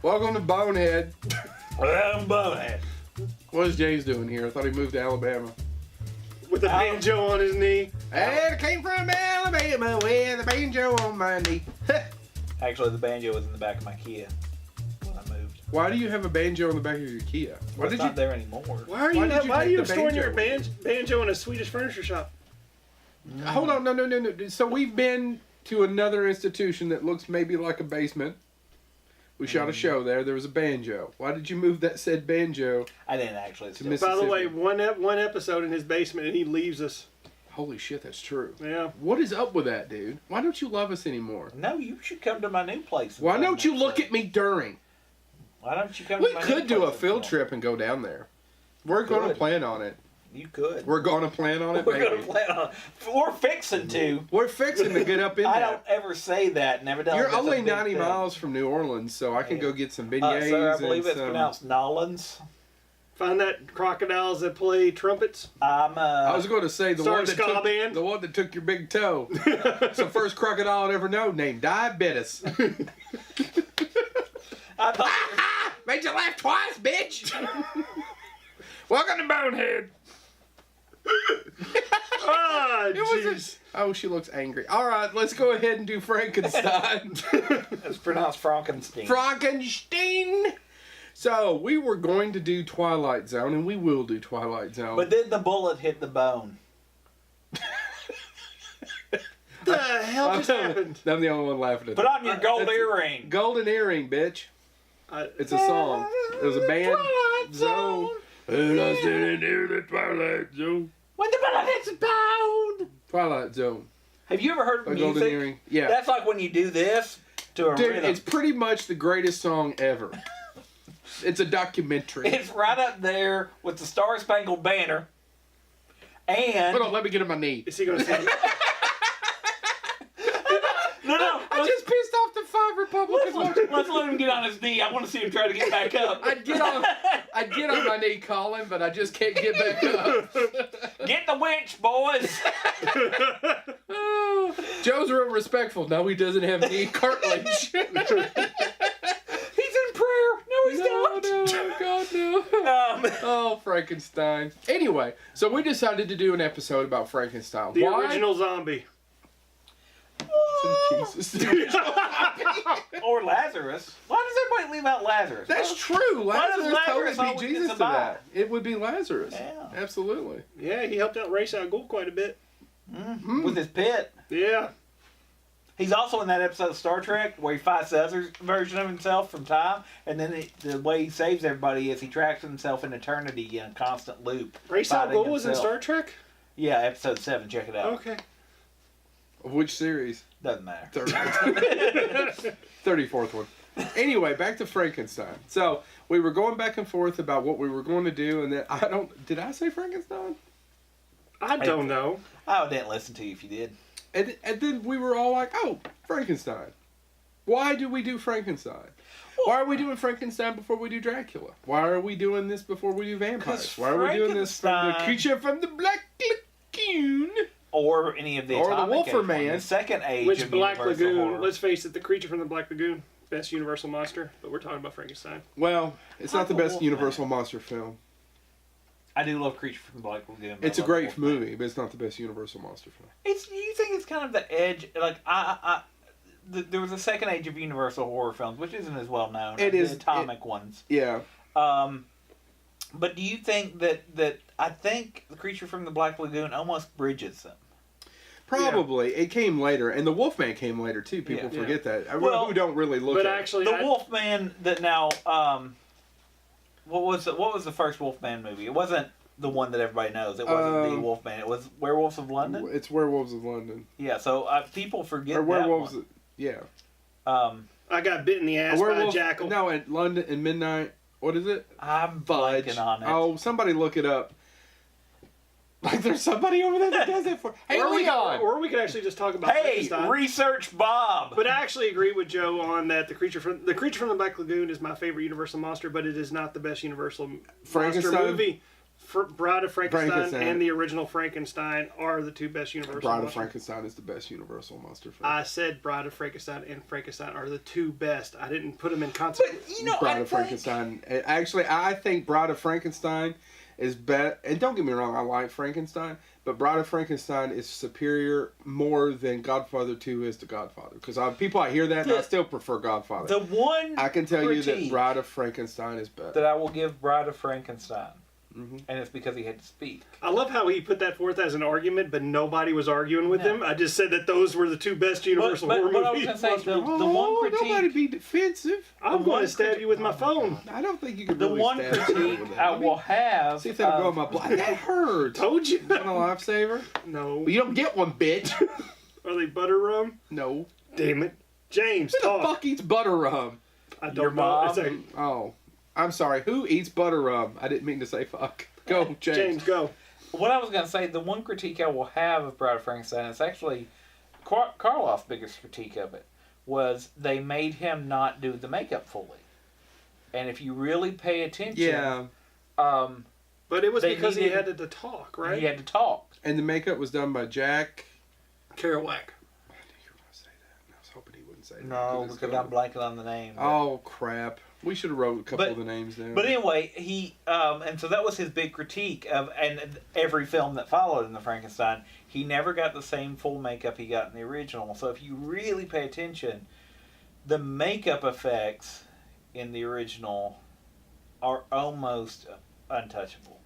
Welcome to Bonehead. I'm Bonehead. What is James doing here? I thought he moved to Alabama. With a banjo on his knee. And I came from Alabama with a banjo on my knee. Actually, the banjo was in the back of my Kia when I moved. Why do you have a banjo on the back of your Kia? Well, it's not there anymore. Why are you storing your banjo in a Swedish furniture shop? Hold on, no. So we've been to another institution that looks maybe like a basement. We shot a show there. There was a banjo. Why did you move that said banjo? I didn't actually. By the way, one episode in his basement and he leaves us. Holy shit, that's true. Yeah. What is up with that, dude? Why don't you love us anymore? No, you should come to my new place. Why don't you look at me during? Why don't you come to my new place? We could do a field trip and go down there. We're going to plan on it. You could. We're going to plan on it, We're going to plan on it. We're fixing to. We're fixing to get up in there. I don't ever say that. Never done. You're only 90 miles from New Orleans, so I can go get some beignets. Sir, I believe it's pronounced Nolans. Find that crocodiles that play trumpets. I was going to say the one that took your big toe. It's the first crocodile I'd ever known, named Diabetes. Made you laugh twice, bitch. Welcome to Bonehead. Oh, she looks angry. All right, let's go ahead and do Frankenstein. It's pronounced Frankenstein. Frankenstein. So we were going to do Twilight Zone, and we will do Twilight Zone. But then the bullet hit the bone. The hell just happened? I'm the only one laughing at that. Put on your gold earring. Golden earring, bitch. It's a song. It was a band. Twilight Zone. And I said near the Twilight Zone. When the bullet hits the bone. Twilight Zone. Have you ever heard of music? Golden earring. Yeah. That's like when you do this to a rhythm. It's pretty much the greatest song ever. It's a documentary. It's right up there with the Star Spangled Banner. And hold on, let me get on my knee. Is he going to sing? No. I just pissed off the 5 Republicans. Let's let him get on his knee. I want to see him try to get back up. I'd get on my knee, Colin, but I just can't get back up. Get the winch, boys. Oh, Joe's real respectful. No, he doesn't have knee cartilage. He's in prayer. No, he's not. No, God, no. Oh, Frankenstein. Anyway, so we decided to do an episode about Frankenstein. The original zombie. Jesus. Or Lazarus. Why does everybody leave out Lazarus? That's true. Lazarus Lazarus totally be Jesus to that. It would be Lazarus. Yeah. Absolutely. Yeah, he helped out Ra's al Ghul quite a bit. Mm-hmm. With his pit. Yeah. He's also in that episode of Star Trek where he fights the other version of himself from time, and then the way he saves everybody is he tracks himself in eternity in a constant loop. Ra's al Ghul was in Star Trek? Yeah, episode 7. Check it out. Okay. Which series? Doesn't matter. 34th one. Anyway, back to Frankenstein. So we were going back and forth about what we were going to do, and then did I say Frankenstein? I don't know. I didn't listen to you if you did. And then we were all like, oh, Frankenstein. Why do we do Frankenstein? Why are we doing Frankenstein before we do Dracula? Why are we doing this before we do vampires? Why are we doing this from the creature from the Black Lagoon? Or any of the or the Wolfer Man. The second age Which of Black Universal Lagoon? horror. Let's face it, the creature from the Black Lagoon, best Universal monster. But we're talking about Frankenstein. Well, it's not the best Universal monster film. I do love Creature from the Black Lagoon. It's a great movie, but it's not the best Universal monster film. You think it's kind of the edge? Like there was a second age of Universal horror films, which isn't as well known. It is the atomic ones. Yeah. But do you think that I think the Creature from the Black Lagoon almost bridges them? Probably. Yeah. It came later, and the Wolfman came later too. People forget that. Who don't really look at actually, the Wolfman that now. What was the first Wolfman movie? It wasn't the one that everybody knows. It wasn't the Wolfman. It was Werewolves of London. It's Werewolves of London. Yeah. So people forget. Or Werewolves. That one. Yeah. I got bit in the ass by a jackal. No, at London in Midnight. What is it? I'm blanking on it. Oh, somebody look it up. Like there's somebody over there that does it for. Hey, or we could actually just talk about. Hey, research Bob. But I actually agree with Joe on that. The creature from the Black Lagoon is my favorite Universal monster, but it is not the best Universal monster movie. Bride of Frankenstein, Frankenstein. and the original Frankenstein are the two best Universal Bride of monsters. Frankenstein is the best Universal monster film. I said Bride of Frankenstein and Frankenstein are the two best. I didn't put them in consequence. But, you know, Bride of Frankenstein. Actually, I think Bride of Frankenstein is better. And don't get me wrong, I like Frankenstein, but Bride of Frankenstein is superior more than Godfather 2 is to Godfather. Because people, I hear that, and I still prefer Godfather. The one I can tell you that critique Bride of Frankenstein is better. that I will give Bride of Frankenstein, Mm-hmm. and it's because he had to speak. I love how he put that forth as an argument, but nobody was arguing with him. I just said that those were the two best Universal horror but I was movies. gonna say, the one critique. Nobody be defensive. I'm going to stab you with my phone. I don't think you can The really one stab critique someone with that. I will have. See if that'll go on my blood. That hurts. Told you. Is that a lifesaver? No. Well, you don't get one, bitch. Are they butter rum? No. Damn it. James, Who the talk. fuck eats butter rum? I don't Your know. mom? It's a- Oh, I'm sorry. Who eats butter rum? I didn't mean to say fuck. Go, James. James, go. What I was going to say, the one critique I will have of Bride of Frankenstein, it's actually Karloff's biggest critique of it, was they made him not do the makeup fully. And if you really pay attention, Yeah. But it was They because he needed- had to talk, right? he had to talk. And the makeup was done by Jack. Kerouac. I knew you were going to say that. I was hoping he wouldn't say that. No, it's because gonna- I'm blanking on the name. Oh, crap. We should have wrote a couple But- of the names down. But anyway, he and so that was his big critique of, and every film that followed in the Frankenstein, he never got the same full makeup he got in the original. So if you really pay attention, the makeup effects in the original are almost untouchable.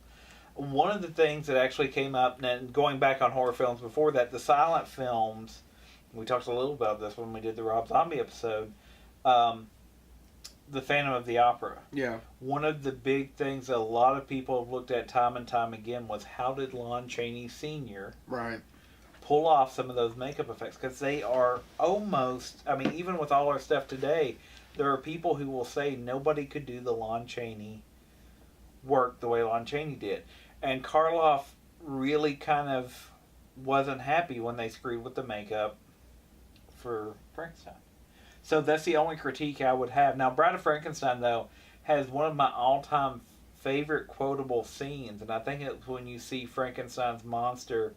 One of the things that actually came up, and going back on horror films before that, the silent films, we talked a little about this when we did the Rob Zombie episode, the Phantom of the Opera. Yeah. One of the big things that a lot of people have looked at time and time again was how did Lon Chaney Sr. Right. pull off some of those makeup effects? Because they are almost, I mean, even with all our stuff today, there are people who will say nobody could do the Lon Chaney work the way Lon Chaney did. And Karloff really kind of wasn't happy when they screwed with the makeup for Frankenstein. So that's the only critique I would have. Now, Bride of Frankenstein, though, has one of my all-time favorite quotable scenes, and I think it's when you see Frankenstein's monster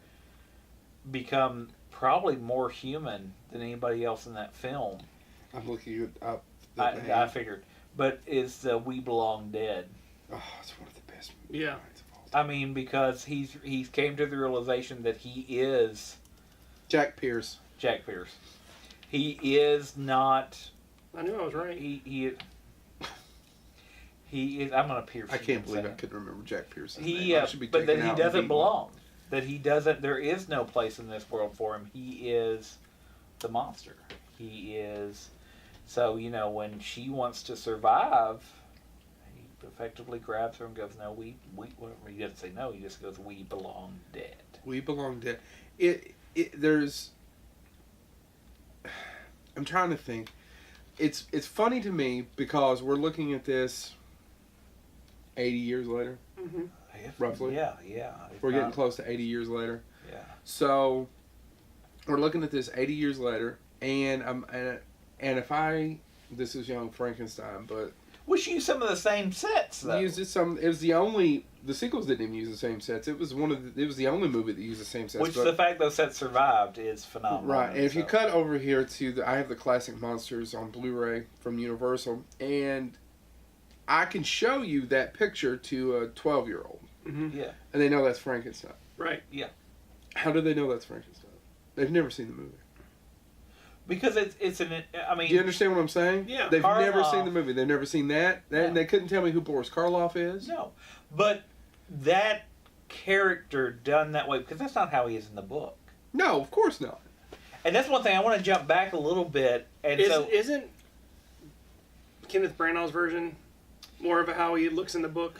become probably more human than anybody else in that film. I'm looking up. I figured. But is the We Belong Dead. Oh, it's one of the best Yeah. lines of all time. I mean, because he's came to the realization that he is Jack Pierce. Jack Pierce. He is not. I knew I was right. He is. I'm gonna Pierce. I you can't in a believe I second. couldn't remember Jack Pierce's He, name. I should be but that taken he out and doesn't beaten. belong. That he doesn't. There is no place in this world for him. He is the monster. He is. So when she wants to survive, he effectively grabs her and goes, "No, we." He doesn't say no. He just goes, "We belong dead." We Belong Dead. There's. I'm trying to think. It's funny to me because we're looking at this 80 years later. Mm-hmm. Roughly. Yeah. We're getting close to 80 years later. Yeah. So we're looking at this 80 years later, and this is young Frankenstein, but Which used some of the same sets though. the sequels didn't even use the same sets. It was the only movie that used the same sets. Which but, the fact those sets survived is phenomenal. right, and if you So- cut over here to I have the classic monsters on Blu-ray from Universal, and I can show you that picture to a 12-year-old, Mm-hmm. Yeah. and they know that's Frankenstein. Right. How do they know that's Frankenstein? They've never seen the movie. Because it's I mean. Do you understand what I'm saying? Yeah. They've never Karloff- seen the movie. They've never seen that. Yeah. They couldn't tell me who Boris Karloff is. No, but that character done that way, because that's not how he is in the book. No, of course not. And that's one thing I want to jump back a little bit. And Isn't Kenneth Branagh's version more of how he looks in the book?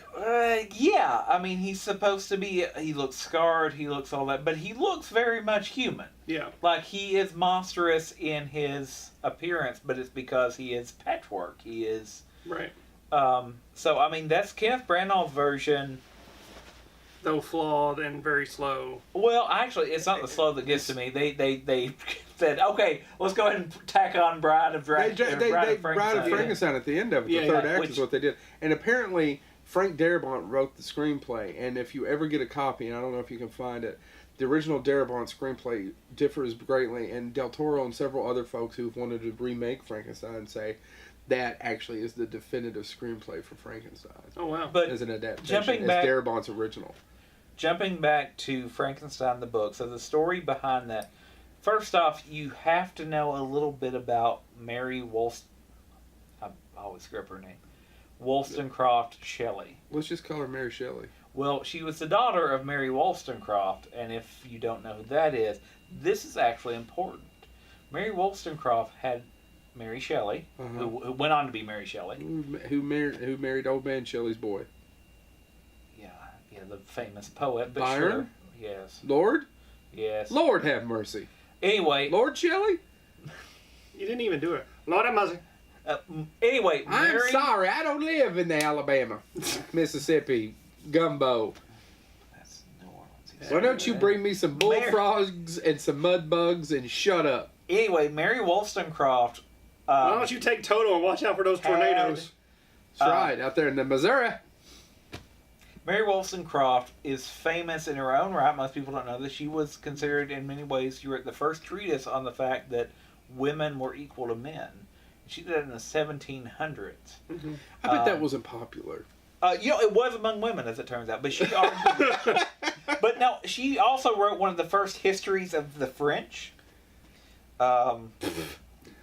yeah, I mean, he's supposed to be. He looks scarred. He looks all that, but he looks very much human. Yeah. Like he is monstrous in his appearance, but it's because he is patchwork. He is. Right. So I mean, that's Kenneth Branagh's version. Though flawed and very slow. Well, actually, it's not the slow that gets to me. They said, okay, let's go ahead and tack on Bride of Bride of Frankenstein. Frankenstein at the end of it. The Yeah, third yeah, act which- is what they did. And apparently, Frank Darabont wrote the screenplay, and if you ever get a copy, and I don't know if you can find it, the original Darabont screenplay differs greatly, and Del Toro and several other folks who've wanted to remake Frankenstein say that actually is the definitive screenplay for Frankenstein. Oh, wow. But as an adaptation, jumping as back, Darabont's original. Jumping back to Frankenstein the book, so the story behind that. First off, you have to know a little bit about Mary Wollstonecraft. I always screw up her name. Wollstonecraft Shelley. Let's just call her Mary Shelley. Well, she was the daughter of Mary Wollstonecraft, and if you don't know who that is, this is actually important. Mary Wollstonecraft had Mary Shelley, who went on to be Mary Shelley. Who married Old Man Shelley's boy. Yeah, the famous poet. But Byron? Sure, yes. Lord? Yes. Lord have mercy. Anyway. Lord Shelley? You didn't even do it. Lord have mercy. Anyway, Mary... I'm sorry, I don't live in the Alabama, Mississippi gumbo. That's New Orleans. Why don't you bring me some bullfrogs and some mud bugs and shut up? Anyway, Mary Wollstonecraft... Why don't you take Toto and watch out for those tornadoes? That's right, out there in the Missouri. Mary Wollstonecraft is famous in her own right. Most people don't know that she was considered in many ways, she wrote the first treatise on the fact that women were equal to men. She did it in the 1700s. Mm-hmm. I bet that wasn't popular. It was among women, as it turns out. But she argued... But no, she also wrote one of the first histories of the French.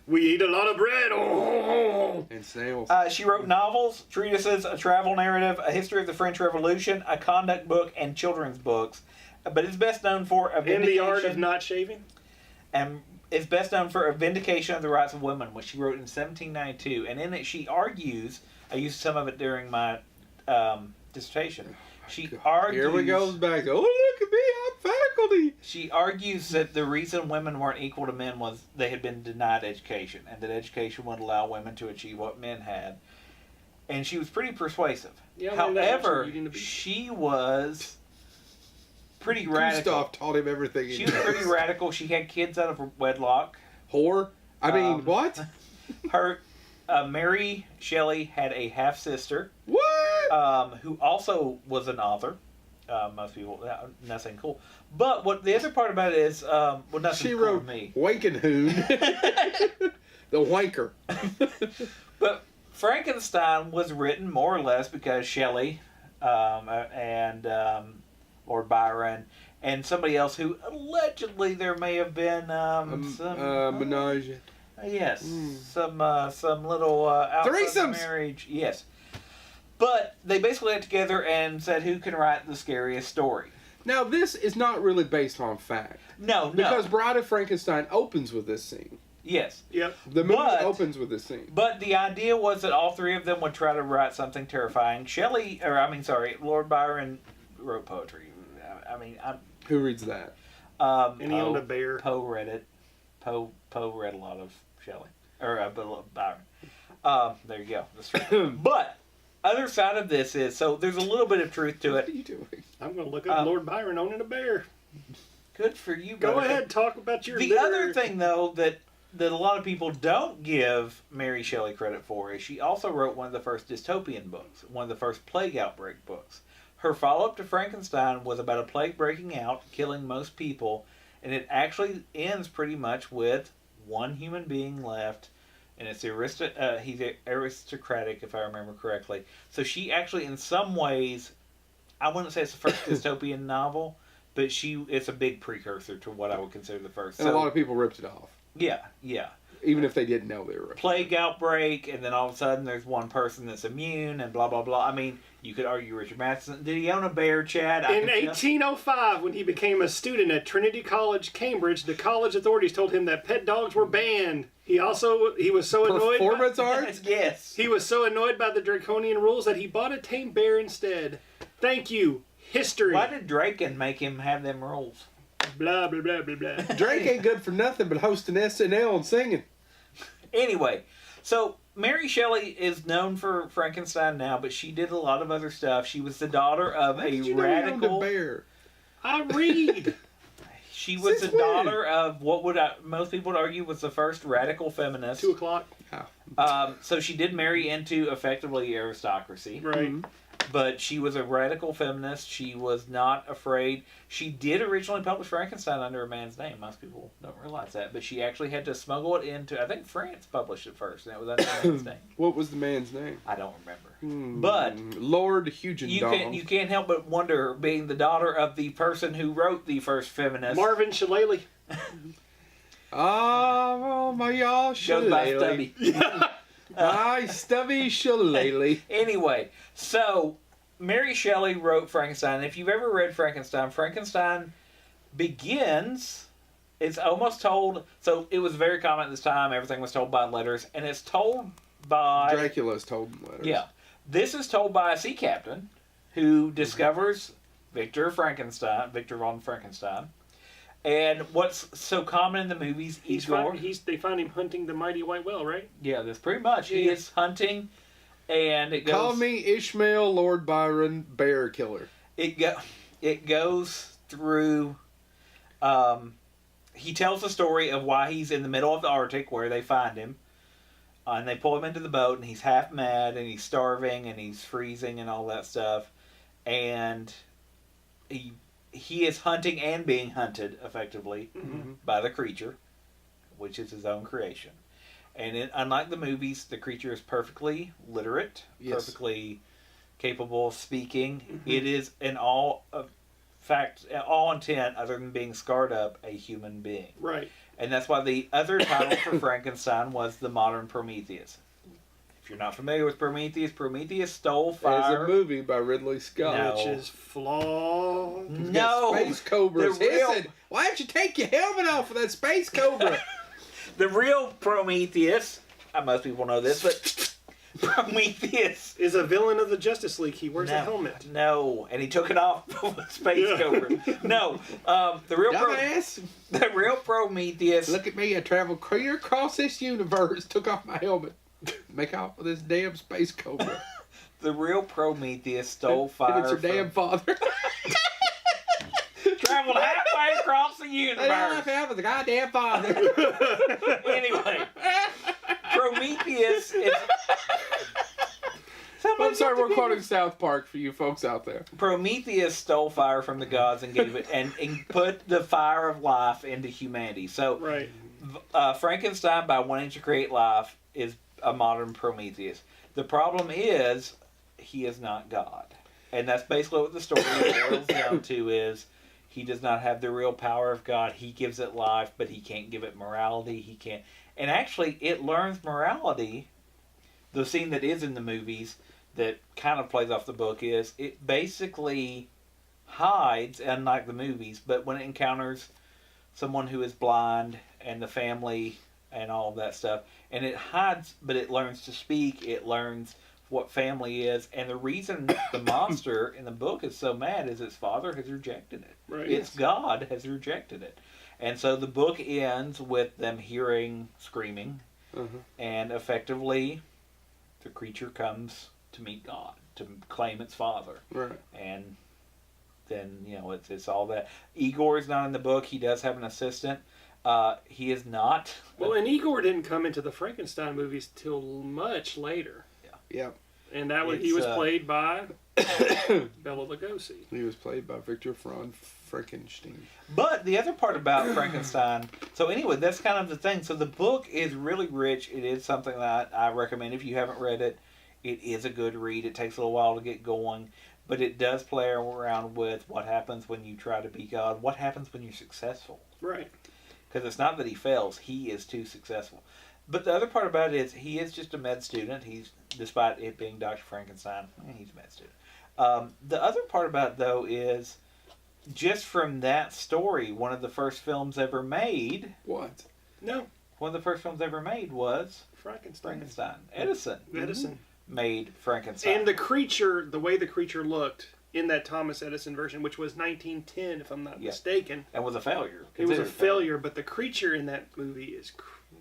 We eat a lot of bread. Oh. And snails. She wrote novels, treatises, a travel narrative, a history of the French Revolution, a conduct book, and children's books. But it's best known for a vindication... In the art of not shaving? And is best known for a vindication of the rights of women, which she wrote in 1792. And in it, she argues... I used some of it during my dissertation. She argues... Here we go back. Oh, look at me, I'm faculty. She argues that the reason women weren't equal to men was they had been denied education, and that education would allow women to achieve what men had. And she was pretty persuasive. Yeah, however, she was pretty radical. Gustav taught him everything. She was pretty radical. She had kids out of wedlock. Whore? I mean, what? Her Mary Shelley had a half sister. What? Who also was an author. Most people, nothing cool. But what the other part about it is, nothing she cool wrote to me. Wankenhoon. The wanker. But Frankenstein was written more or less because Shelley and Lord Byron and somebody else who allegedly there may have been some menage. Yes, some little outside threesomes. Marriage. Yes, but they basically got together and said who can write the scariest story. Now this is not really based on fact. No, because Bride of Frankenstein opens with this scene. Yes. Yep. The movie opens with this scene. But the idea was that all three of them would try to write something terrifying. Lord Byron wrote poetry. Who reads that? And he owned a bear. Poe read it. Poe read a lot of Shelley. Byron. There you go. That's right. But, other side of this is, so there's a little bit of truth to it. What are you doing? I'm going to look up Lord Byron owning a bear. Good for you. Go ahead, talk about your The other thing, though, that a lot of people don't give Mary Shelley credit for is she also wrote one of the first dystopian books, one of the first plague outbreak books. Her follow-up to Frankenstein was about a plague breaking out, killing most people, and it actually ends pretty much with one human being left, and it's he's aristocratic, if I remember correctly. So she actually, in some ways, I wouldn't say it's the first dystopian novel, but it's a big precursor to what I would consider the first. And a lot of people ripped it off. Yeah. Even if they didn't know they were. Plague outbreak, and then all of a sudden there's one person that's immune, and blah, blah, blah. I mean, you could argue Richard Matheson. Did he own a bear, Chad? In 1805, when he became a student at Trinity College, Cambridge, the college authorities told him that pet dogs were banned. He was so annoyed. Performance arts? Yes. He was so annoyed by the draconian rules that he bought a tame bear instead. Thank you. History. Why did Draken make him have them rules? Blah, blah, blah, blah, blah. Drake ain't good for nothing but hosting SNL and singing. Anyway, so Mary Shelley is known for Frankenstein now, but she did a lot of other stuff. She was the daughter of a radical... a bear? I read. She was the daughter of what most people would argue was the first radical feminist. 2 o'clock. Oh. So she did marry into effectively aristocracy. Right. But she was a radical feminist. She was not afraid. She did originally publish Frankenstein under a man's name. Most people don't realize that. But she actually had to smuggle it into, I think France published it first, and it was under a man's name. What was the man's name? I don't remember. But Lord Hugendom. you can't help but wonder, being the daughter of the person who wrote the first feminist. Marvin Shillelagh. Oh, my y'all Goes by Shillelagh. Stubby. My Stubby Shillelagh. Anyway, so Mary Shelley wrote Frankenstein. If you've ever read Frankenstein, Frankenstein begins, it's almost told, so it was very common at this time, everything was told by letters, and it's told by... Dracula's told in letters. Yeah. This is told by a sea captain who discovers Victor von Frankenstein. And what's so common in the movies, they find him hunting the mighty white whale, right? Yeah, that's pretty much. He is hunting, and it goes... Call me Ishmael, Lord Byron, bear killer. It goes through... he tells the story of why he's in the middle of the Arctic, where they find him. And they pull him into the boat, and he's half mad, and he's starving, and he's freezing, and all that stuff. And he is hunting and being hunted, effectively, by the creature, which is his own creation. And unlike the movies, the creature is perfectly literate, perfectly capable of speaking. It is, in all intent, other than being scarred up, a human being. Right. And that's why the other title for Frankenstein was the modern Prometheus. If you're not familiar with Prometheus stole fire. It's a movie by Ridley Scott. No. Which is flawed. No. Space Cobras hissing. Why don't you take your helmet off for that Space Cobra? The real Prometheus, most people know this, but Prometheus is a villain of the Justice League. He wears a helmet. No, and he took it off with Space Cobra. No, the real Prometheus. Look at me, I traveled clear across this universe, took off my helmet. Make off with this damn Space Cobra. The real Prometheus stole fire. And it's your damn father. Traveled halfway across the universe. I was the goddamn father. Anyway, Prometheus is... I'm sorry, we're quoting South Park for you folks out there. Prometheus stole fire from the gods and gave it and put the fire of life into humanity. So, Frankenstein, by wanting to create life, is a modern Prometheus. The problem is, he is not God. And that's basically what the story boils down to is, he does not have the real power of God. He gives it life, but he can't give it morality. He can't. And actually, it learns morality. The scene that is in the movies that kind of plays off the book is, it basically hides, unlike the movies, but when it encounters someone who is blind and the family and all of that stuff, and it hides, but it learns to speak, it learns what family is, and the reason the monster in the book is so mad is its father has rejected it. Right. Its God has rejected it. And so the book ends with them hearing screaming, and effectively the creature comes to meet God, to claim its father. Right. And then, it's all that. Igor is not in the book. He does have an assistant. He is not. Well, and Igor didn't come into the Frankenstein movies till much later. Yeah. And he was played by Bela Lugosi. He was played by Victor von Frankenstein. But the other part about Frankenstein, so anyway, that's kind of the thing. So the book is really rich. It is something that I recommend if you haven't read it. It is a good read. It takes a little while to get going. But it does play around with what happens when you try to be God. What happens when you're successful. Right. Because it's not that he fails. He is too successful. But the other part about it is he is just a med student. Despite it being Dr. Frankenstein, he's a med student. The other part about it, though, is just from that story, one of the first films ever made... What? No. One of the first films ever made was... Frankenstein. Edison made Frankenstein. And the way the creature looked in that Thomas Edison version, which was 1910, if I'm not mistaken. And was a failure. It was a failure, but the creature in that movie is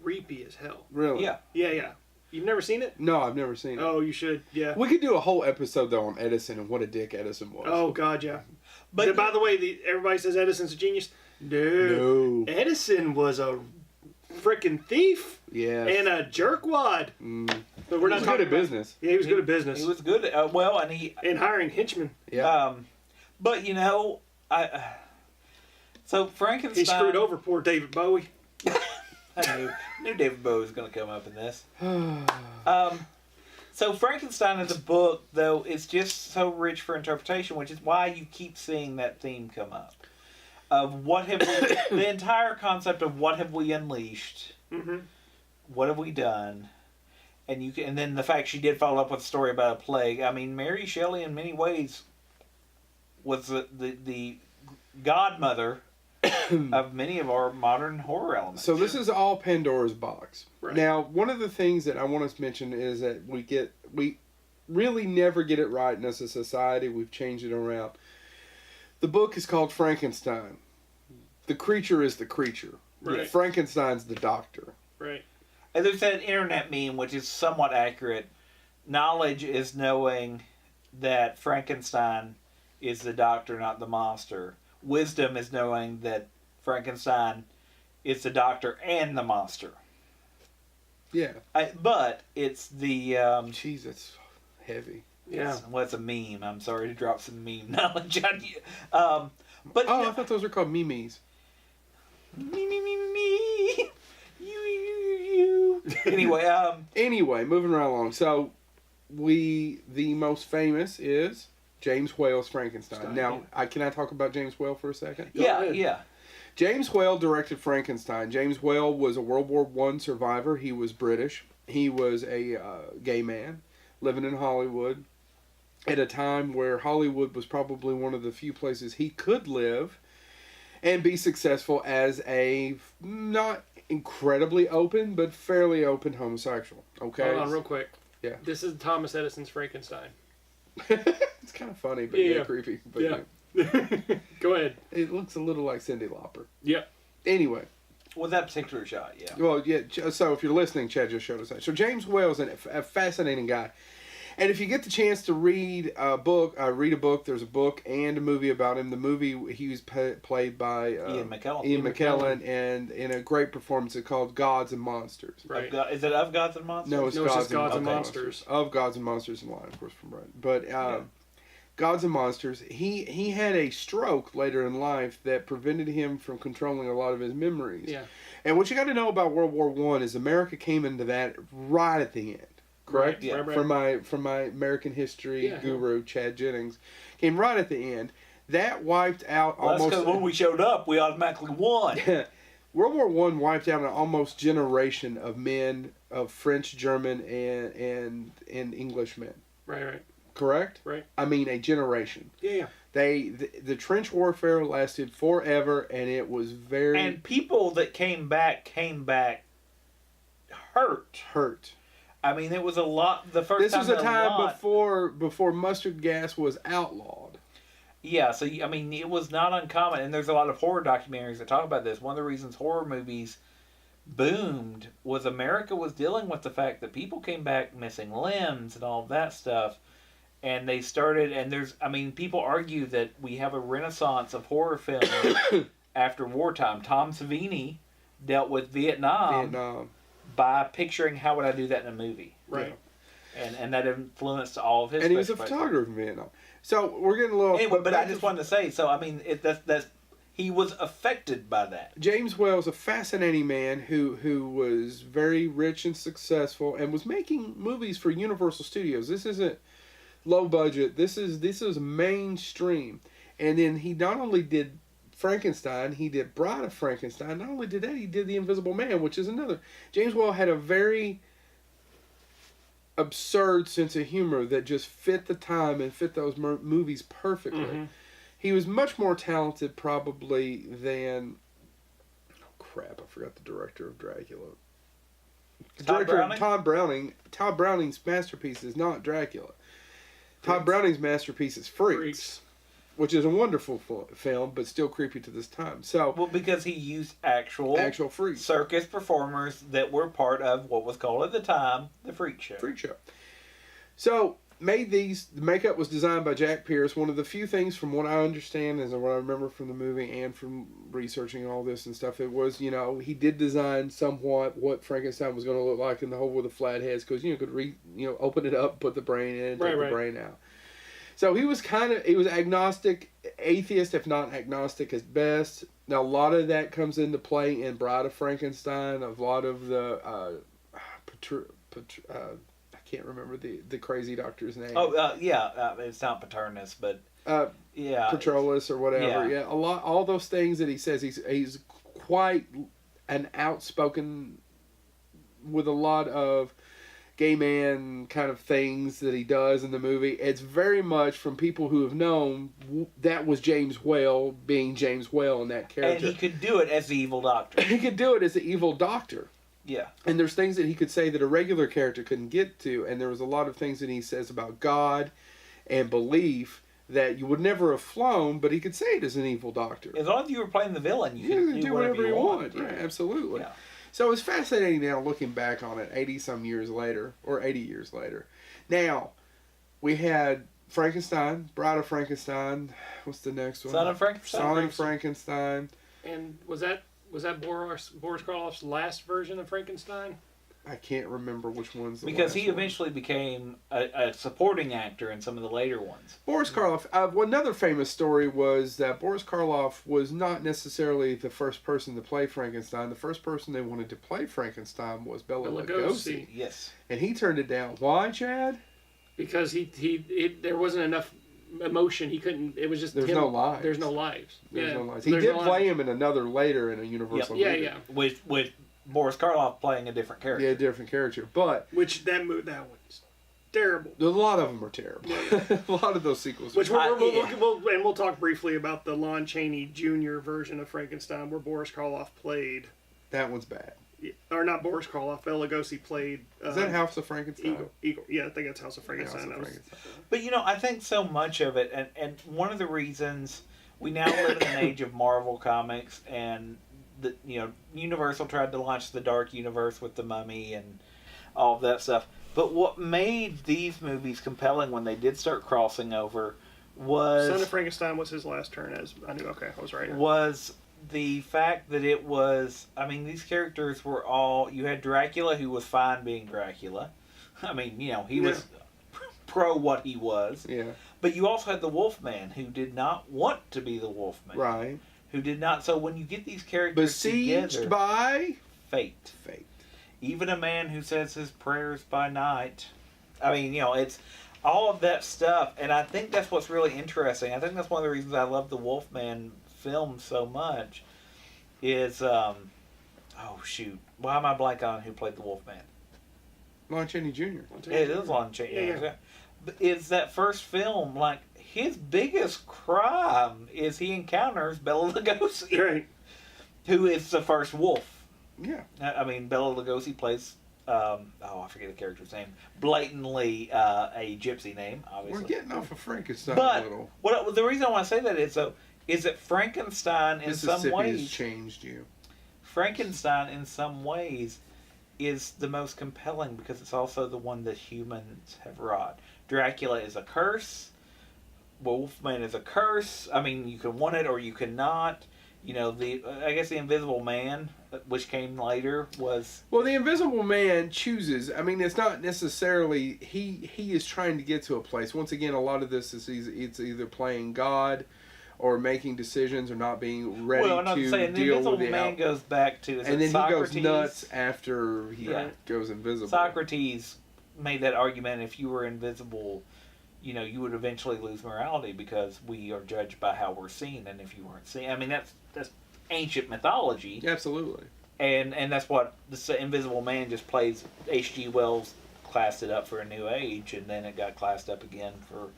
creepy as hell. Really? Yeah. Yeah. You've never seen it? No, I've never seen it. Oh, you should. Yeah. We could do a whole episode though on Edison and what a dick Edison was. Oh God, yeah. But by the way, everybody says Edison's a genius. No. Edison was a freaking thief. Yeah. And a jerkwad. But we're not good at business. Yeah, he was good at business. He was good. And hiring henchmen. Yeah. But so Frankenstein. He screwed over poor David Bowie. I knew David Bowie was going to come up in this. So Frankenstein as a book, though, is just so rich for interpretation, which is why you keep seeing that theme come up. Of what have we, the entire concept of what have we unleashed, what have we done, and then the fact she did follow up with a story about a plague. I mean, Mary Shelley in many ways was the godmother of many of our modern horror elements. So this is all Pandora's box. Right. Now, one of the things that I want to mention is that we really never get it right in as a society. We've changed it around. The book is called Frankenstein. The creature is the creature. Right. Frankenstein's the doctor. Right. And there's that internet meme, which is somewhat accurate. Knowledge is knowing that Frankenstein is the doctor, not the monster. Wisdom is knowing that Frankenstein is the doctor and the monster. Yeah. But it's the... Jeez, that's heavy. Yeah. It's a meme. I'm sorry to drop some meme knowledge on you. I thought those were called memes. Me. You. Anyway, moving right along. So, the most famous is James Whale's Frankenstein. Now, can I talk about James Whale for a second? Yeah. James Whale directed Frankenstein. James Whale was a World War I survivor. He was British. He was a gay man living in Hollywood at a time where Hollywood was probably one of the few places he could live and be successful as a not incredibly open, but fairly open homosexual. Okay? Hold on real quick. Yeah. This is Thomas Edison's Frankenstein. It's kind of funny, but yeah, creepy. But yeah. Go ahead. It looks a little like Cyndi Lauper. Yep. Anyway. With that particular shot, yeah. Well, yeah, so if you're listening, Chad just showed us that. So James Whale's a fascinating guy. And if you get the chance to read a book, there's a book and a movie about him. The movie, he was played by Ian McKellen. Ian McKellen, and in a great performance called Gods and Monsters. Right. Is it Of Gods and Monsters? No, it's just Gods and Monsters. Of Gods and Monsters and Line, of course, from Brian. But Gods and Monsters, he had a stroke later in life that prevented him from controlling a lot of his memories. Yeah. And what you got to know about World War I is America came into that right at the end. Correct? Right, yeah. From my American history guru, Chad Jennings, came right at the end. That wiped out almost... That's because when we showed up, we automatically won. World War I wiped out an almost generation of men, of French, German, and Englishmen. Right. Correct? Right. I mean, a generation. Yeah. The trench warfare lasted forever, and it was very... And people that came back hurt. I mean, it was a lot. The first this time was a time before mustard gas was outlawed. Yeah, so I mean, it was not uncommon, and there's a lot of horror documentaries that talk about this. One of the reasons horror movies boomed was America was dealing with the fact that people came back missing limbs and all of that stuff, and they started. And people argue that we have a renaissance of horror film after wartime. Tom Savini dealt with Vietnam. By picturing how would I do that in a movie. Right. And that influenced all of his... And he was a photographer in Vietnam. So we're getting a little... Anyway, but I just wanted to say, so I mean, he was affected by that. James Whale's a fascinating man who was very rich and successful and was making movies for Universal Studios. This isn't low budget. This is mainstream. And then he not only did Frankenstein, he did Bride of Frankenstein. Not only did that, he did The Invisible Man, which is another. James Whale had a very absurd sense of humor that just fit the time and fit those movies perfectly. Mm-hmm. He was much more talented probably than... Oh, crap, I forgot the director of Dracula. Todd Browning's masterpiece is not Dracula. Todd Browning's masterpiece is Freaks. Which is a wonderful film, but still creepy to this time. So, well, because he used actual freaks, circus performers that were part of what was called at the time the Freak Show. So, made these. The makeup was designed by Jack Pierce. One of the few things, from what I understand, is what I remember from the movie and from researching all this and stuff, it was, he did design somewhat what Frankenstein was going to look like in the hole with the flat heads, because you could open it up, put the brain in, and take the brain out. So he was agnostic, atheist, if not agnostic at best. Now, a lot of that comes into play in Bride of Frankenstein. A lot of the, I can't remember the crazy doctor's name. Oh, it's not Paternus, but Petrolus or whatever. Yeah, all those things that he says. He's quite an outspoken, with a lot of gay man kind of things that he does in the movie. It's very much from people who have known that was James Whale being James Whale in that character. And he could do it as the evil doctor. He could do it as the evil doctor. Yeah. And there's things that he could say that a regular character couldn't get to. And there was a lot of things that he says about God and belief that you would never have flown, but he could say it as an evil doctor. As long as you were playing the villain, you could do whatever you wanted. Right, absolutely. Yeah. So it's fascinating now looking back on it 80-some years later, or 80 years later. Now, we had Frankenstein, Bride of Frankenstein. What's the next one? Son of Frankenstein. Son of Frankenstein. And was that Boris Karloff's last version of Frankenstein? I can't remember which one's the because last he one. eventually became a supporting actor in some of the later ones. Boris Karloff. Another famous story was that Boris Karloff was not necessarily the first person to play Frankenstein. The first person they wanted to play Frankenstein was Bela Lugosi. Yes. And he turned it down. Why, Chad? Because there wasn't enough emotion. He couldn't. It was just There's him. no lives. There's no lives. There's no lives. He did play him in another later in a Universal movie. Yeah. With Boris Karloff playing a different character. Yeah, different character. But that one's terrible. A lot of them are terrible. A lot of those sequels. Which we'll talk briefly about the Lon Chaney Jr. version of Frankenstein, where Boris Karloff played. That one's bad. Or not Boris Karloff. Bela Lugosi played. Is that House of Frankenstein? Eagle. Yeah, I think that's House of Frankenstein. But I think so much of it, and one of the reasons we now live in an age of Marvel comics, and Universal tried to launch the Dark Universe with the Mummy and all of that stuff. But what made these movies compelling when they did start crossing over was... Son of Frankenstein was his last turn, as I knew. Okay, I was right. Was the fact that it was... I mean, these characters were all... You had Dracula, who was fine being Dracula. I mean, he was pro what he was. Yeah. But you also had the Wolfman, who did not want to be the Wolfman. Right. Who did not... So when you get these characters Besieged together... by... Fate. Even a man who says his prayers by night. I mean, it's all of that stuff. And I think that's what's really interesting. I think that's one of the reasons I love the Wolfman film so much. Is, oh shoot. Why am I blank on who played the Wolfman? Lon Chaney Jr. It is Lon Chaney. Yeah. Is that first film, like, his biggest crime is he encounters Bela Lugosi. Right. Who is the first wolf. Yeah. I mean, Bela Lugosi plays, I forget the character's name. Blatantly a gypsy name, obviously. We're getting off of Frankenstein but a little. The reason I want to say that is that Frankenstein in some ways... has changed you. Frankenstein in some ways is the most compelling because it's also the one that humans have wrought. Dracula is a curse. Wolfman is a curse. I mean, you can want it or you cannot. I guess the Invisible Man, which came later, was... Well, the Invisible Man chooses. I mean, it's not necessarily... He is trying to get to a place. Once again, a lot of this is it's either playing God or making decisions or not being ready to deal with the... Invisible Man goes back to... And then Socrates, he goes nuts after he goes invisible. Socrates made that argument, if you were invisible... you would eventually lose morality because we are judged by how we're seen, and if you weren't seen, I mean that's ancient mythology. Absolutely. And that's what the Invisible Man just plays. H.G. Wells classed it up for a new age, and then it got classed up again for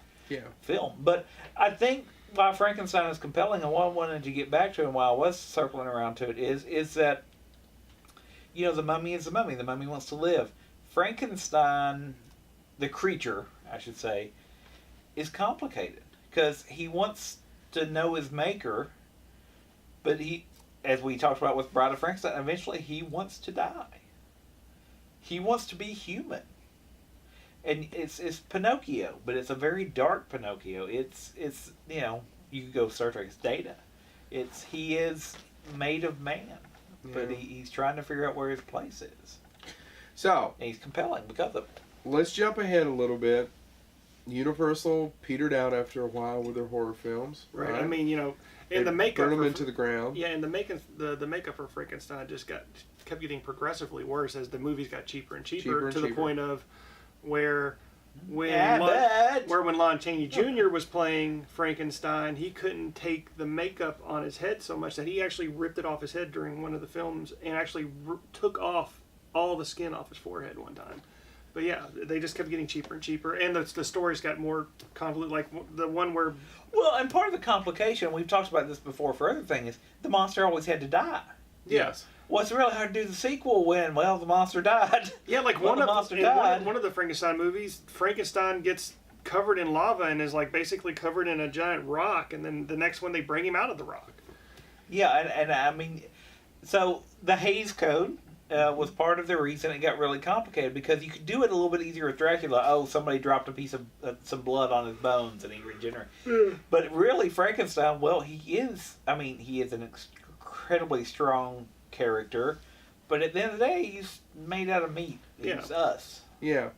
film. But I think why Frankenstein is compelling, and why I wanted to get back to, and why I was circling around to it, is that the mummy is the mummy. The mummy wants to live. Frankenstein, the creature, I should say, is complicated because he wants to know his maker, but he, as we talked about with Bride of Frankenstein, eventually he wants to die. He wants to be human. And it's Pinocchio, but it's a very dark Pinocchio. It's you know, you could go Star Trek's Data. He is made of man, but he's trying to figure out where his place is. So and he's compelling because of it. Let's jump ahead a little bit. Universal petered out after a while with their horror films. Right. I mean, you know, and the makeup burn them into the ground. Yeah, and the makeup for Frankenstein kept getting progressively worse as the movies got cheaper and cheaper, the point of where when Lon Chaney Jr. was playing Frankenstein, he couldn't take the makeup on his head so much that he actually ripped it off his head during one of the films and actually took off all the skin off his forehead one time. But yeah, they just kept getting cheaper and cheaper, and the stories got more convoluted. Like the one where... Well, and part of the complication, we've talked about this before for other things, is the monster always had to die. Yes. Well, it's really hard to do the sequel when, well, the monster died. Yeah, like one of the Frankenstein movies, Frankenstein gets covered in lava and is like basically covered in a giant rock, and then the next one they bring him out of the rock. Yeah, and I mean, so the Hays Code was part of the reason it got really complicated, because you could do it a little bit easier with Dracula. Oh, somebody dropped a piece of some blood on his bones and he regenerates. But really, Frankenstein, well, he is an incredibly strong character, but at the end of the day, he's made out of meat. He's us. Yeah.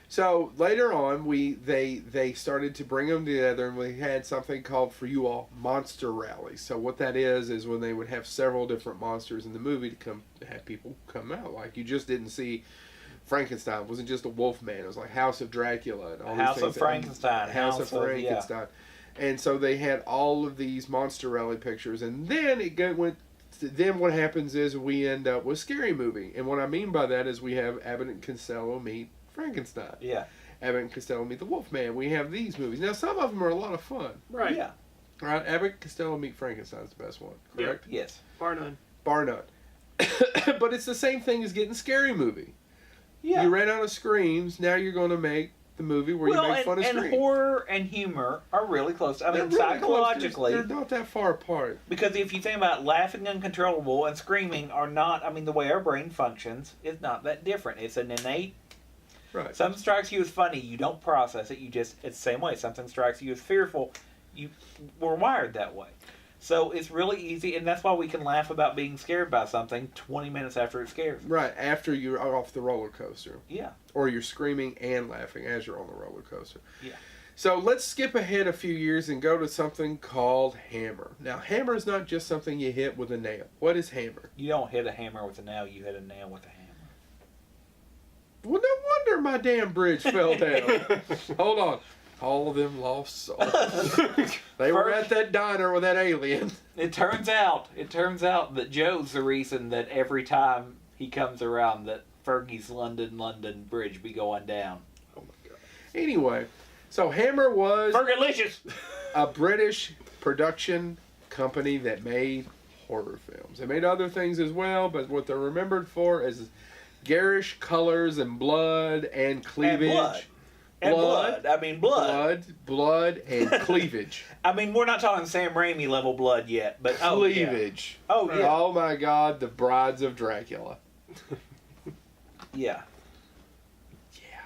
So later on, they started to bring them together, and we had something called, for you all, Monster Rally. So what that is when they would have several different monsters in the movie to have people come out. Like, you just didn't see Frankenstein. It wasn't just a wolf man. It was like House of Dracula and all these things. House of Frankenstein. House of Frankenstein. Yeah. And so they had all of these Monster Rally pictures, and then then what happens is we end up with Scary Movie. And what I mean by that is we have Abbott and Costello meet Frankenstein. Yeah. Abbott and Costello meet the Wolfman. We have these movies. Now, some of them are a lot of fun. Right. Yeah. Right? Abbott and Costello meet Frankenstein's the best one, correct? Yeah. Yes. Bar none. Bar none. But it's the same thing as getting Scary Movie. Yeah. You ran out of screams. Now you're going to make the movie where you make fun of screams. And horror and humor are really close. I mean, really psychologically. They're not that far apart. Because if you think about laughing uncontrollable and screaming are not, I mean, the way our brain functions is not that different. It's an innate. Right. Something strikes you as funny, you don't process it. It's the same way. Something strikes you as fearful, we're wired that way. So it's really easy, and that's why we can laugh about being scared by something 20 minutes after it scares us. Right, after you're off the roller coaster. Yeah. Or you're screaming and laughing as you're on the roller coaster. Yeah. So let's skip ahead a few years and go to something called hammer. Now, hammer is not just something you hit with a nail. What is hammer? You don't hit a hammer with a nail, you hit a nail with a hammer. Well, no wonder my damn bridge fell down. Hold on. All of them lost souls. They were at that diner with that alien. It turns out that Joe's the reason that every time he comes around that Fergie's London Bridge be going down. Oh my god. Anyway, so Hammer was Fergalicious, a British production company that made horror films. They made other things as well, but what they're remembered for is garish colors and blood and cleavage. Blood. I mean, blood. Blood, and cleavage. I mean, we're not talking Sam Raimi level blood yet, but cleavage. Oh, yeah. Oh my god, the Brides of Dracula. Yeah. Yeah.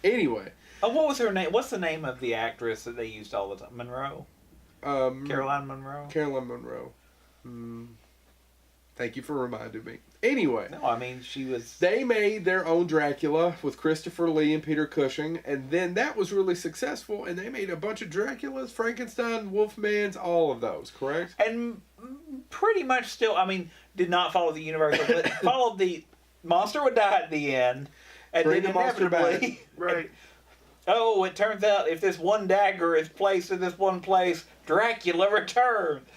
Anyway. Oh, what was her name? What's the name of the actress that they used all the time? Monroe? Caroline Monroe? Caroline Monroe. Thank you for reminding me. Anyway. No, I mean, she was... They made their own Dracula with Christopher Lee and Peter Cushing, and then that was really successful, and they made a bunch of Draculas, Frankenstein, Wolfmans, all of those, correct? And pretty much still, I mean, did not follow the universal, but followed the monster would die at the end, and bring then the monster back. Right. Oh, it turns out if this one dagger is placed in this one place, Dracula returns.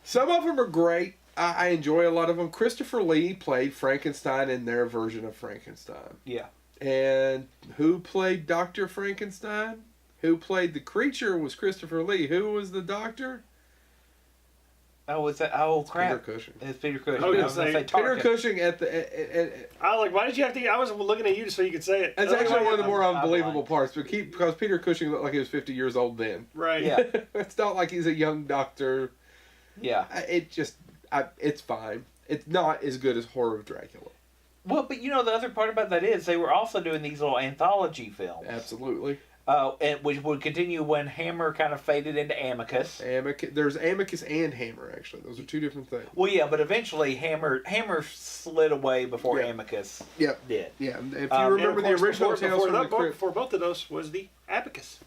Some of them are great. I enjoy a lot of them. Christopher Lee played Frankenstein in their version of Frankenstein. Yeah. And who played Dr. Frankenstein? Who played the creature was Christopher Lee. Who was the doctor? Oh, was that? Oh, crap. Peter Cushing. It's Peter Cushing. I was gonna say Peter Cushing at the... I was like, why did you have to... I was looking at you just so you could say it. It's actually one of the more unbelievable parts, because Peter Cushing looked like he was 50 years old then. Right. Yeah. It's not like he's a young doctor. Yeah. It's fine. It's not as good as Horror of Dracula. Well, but you know, the other part about that is they were also doing these little anthology films. Absolutely. And which would continue when Hammer kind of faded into Amicus. There's Amicus and Hammer, actually. Those are two different things. Well, yeah, but eventually Hammer slid away before Amicus did. Yeah, if you remember the original Tales from the Crypt... Before both of those was the Abacus.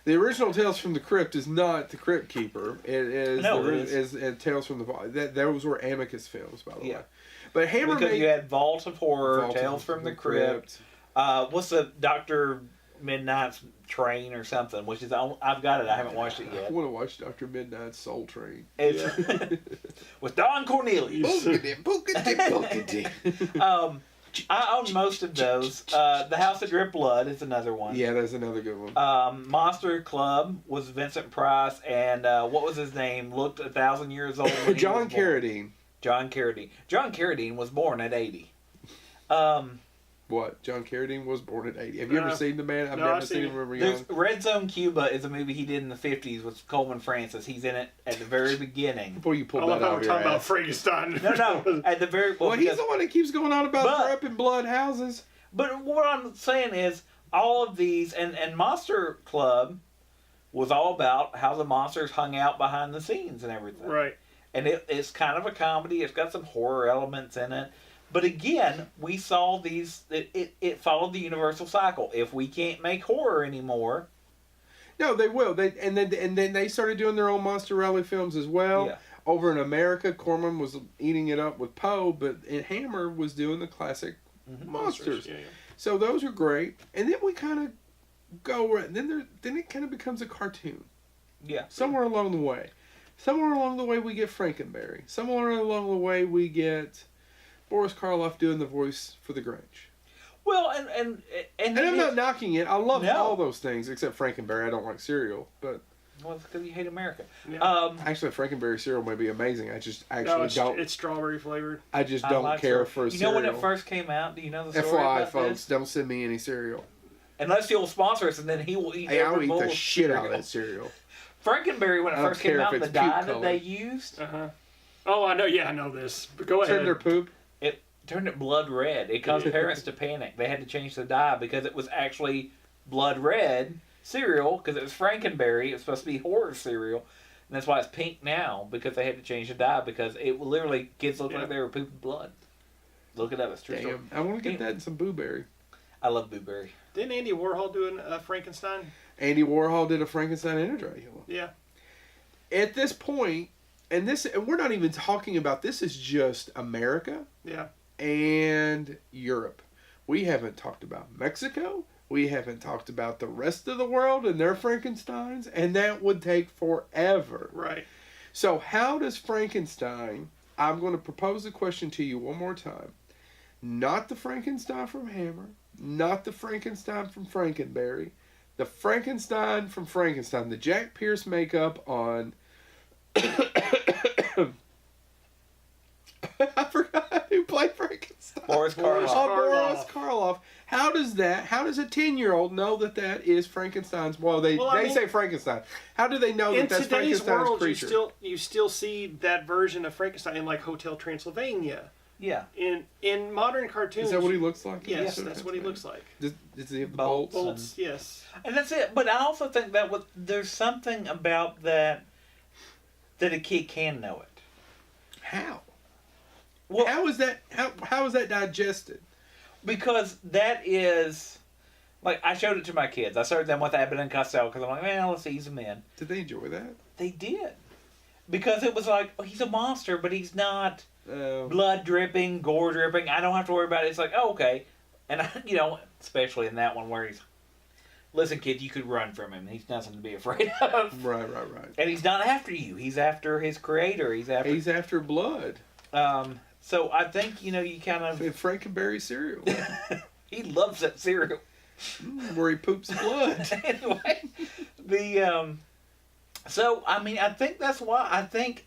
The original Tales from the Crypt is not the Crypt Keeper. It is Tales from the Vault. Those were Amicus films, by the way. But Hammer because you had Vault of Horror, Tales from the Crypt. What's the Dr. Midnight's Train or something? Which is I've got it. I haven't watched it yet. I want to watch Dr. Midnight's Soul Train. With Don Cornelius. I own most of those. The House that Dripped Blood is another one. Yeah, that's another good one. Monster Club was Vincent Price, and what was his name? Looked 1,000 years old. John Carradine. John Carradine. John Carradine was born at 80. What? John Carradine was born at 80. Have you ever seen the man? I've never seen him when we were young. Red Zone Cuba is a movie he did in the 50s with Coleman Francis. He's in it at the very beginning. Before you pull that out of your talking about Frankenstein. No. At the very... Well, he's the one that keeps going on about dripping blood houses. But what I'm saying is, all of these... And Monster Club was all about how the monsters hung out behind the scenes and everything. Right. And it's kind of a comedy. It's got some horror elements in it. But again, we saw these. It followed the universal cycle. If we can't make horror anymore, no, they will. And then they started doing their own Monster Rally films as well. Yeah. Over in America, Corman was eating it up with Poe, but Hammer was doing the classic monsters. Yeah. So those are great. And then we kind of go. Then it kind of becomes a cartoon. Yeah. Somewhere along the way we get Frankenberry. Somewhere along the way we get Boris Karloff doing the voice for the Grinch. Well, and I'm not knocking it. I love all those things except Frankenberry. I don't like cereal, but well, it's because you hate America. Yeah. Actually, Frankenberry cereal may be amazing. I just don't. It's strawberry flavored. I just don't care for cereal. You know when it first came out? Do you know the story FYI, about folks, this? don't send me any cereal. Unless he'll sponsor us, and then he will eat. Hey, I'll eat the shit cereal. out of that cereal. Frankenberry, when it first came out, the dye that they used. Oh, I know. Yeah, I know this. But go ahead. Turn their poop. It turned it blood red. It caused parents to panic. They had to change the dye because it was actually blood red cereal because it was Frankenberry. It was supposed to be horror cereal. And that's why it's pink now because they had to change the dye because it literally, kids looked like they were pooping blood. Look it up. It's true. Damn. I want to get that in some Blueberry. I love Blueberry. Didn't Andy Warhol do a Frankenstein? Andy Warhol did a Frankenstein and a Dracula. Yeah. At this point, and we're not even talking about this is just America. Yeah. And Europe. We haven't talked about Mexico. We haven't talked about the rest of the world and their Frankensteins, and that would take forever. Right. So how does Frankenstein, I'm going to propose the question to you one more time. Not the Frankenstein from Hammer, not the Frankenstein from Frankenberry, the Frankenstein from Frankenstein, the Jack Pierce makeup on... I forgot who played Frankenstein. Boris Karloff. Boris Karloff. How does a 10-year-old know that is Frankenstein's? Well, they say Frankenstein. How do they know that's Frankenstein's world, creature? You still see that version of Frankenstein in like Hotel Transylvania. Yeah. In modern cartoons. Is that what he looks like? Yes, that's what he looks like. Does he have the bolts? Bolts, yes. And that's it. But I also think that there's something about that a kid can know it. How? Well, how is that digested? Because that is, like, I showed it to my kids. I served them with Abbott and Costello because I'm like, well, let's ease them in. Did they enjoy that? They did. Because it was like, he's a monster, but he's not blood dripping, gore dripping. I don't have to worry about it. It's like, oh, okay. And, especially in that one where he's, listen, kid, you could run from him. He's nothing to be afraid of. Right. And he's not after you. He's after his creator. He's after blood. So I think, you kind of... Frankenberry cereal. He loves that cereal. Where he poops blood. Anyway, so, I think that's why I think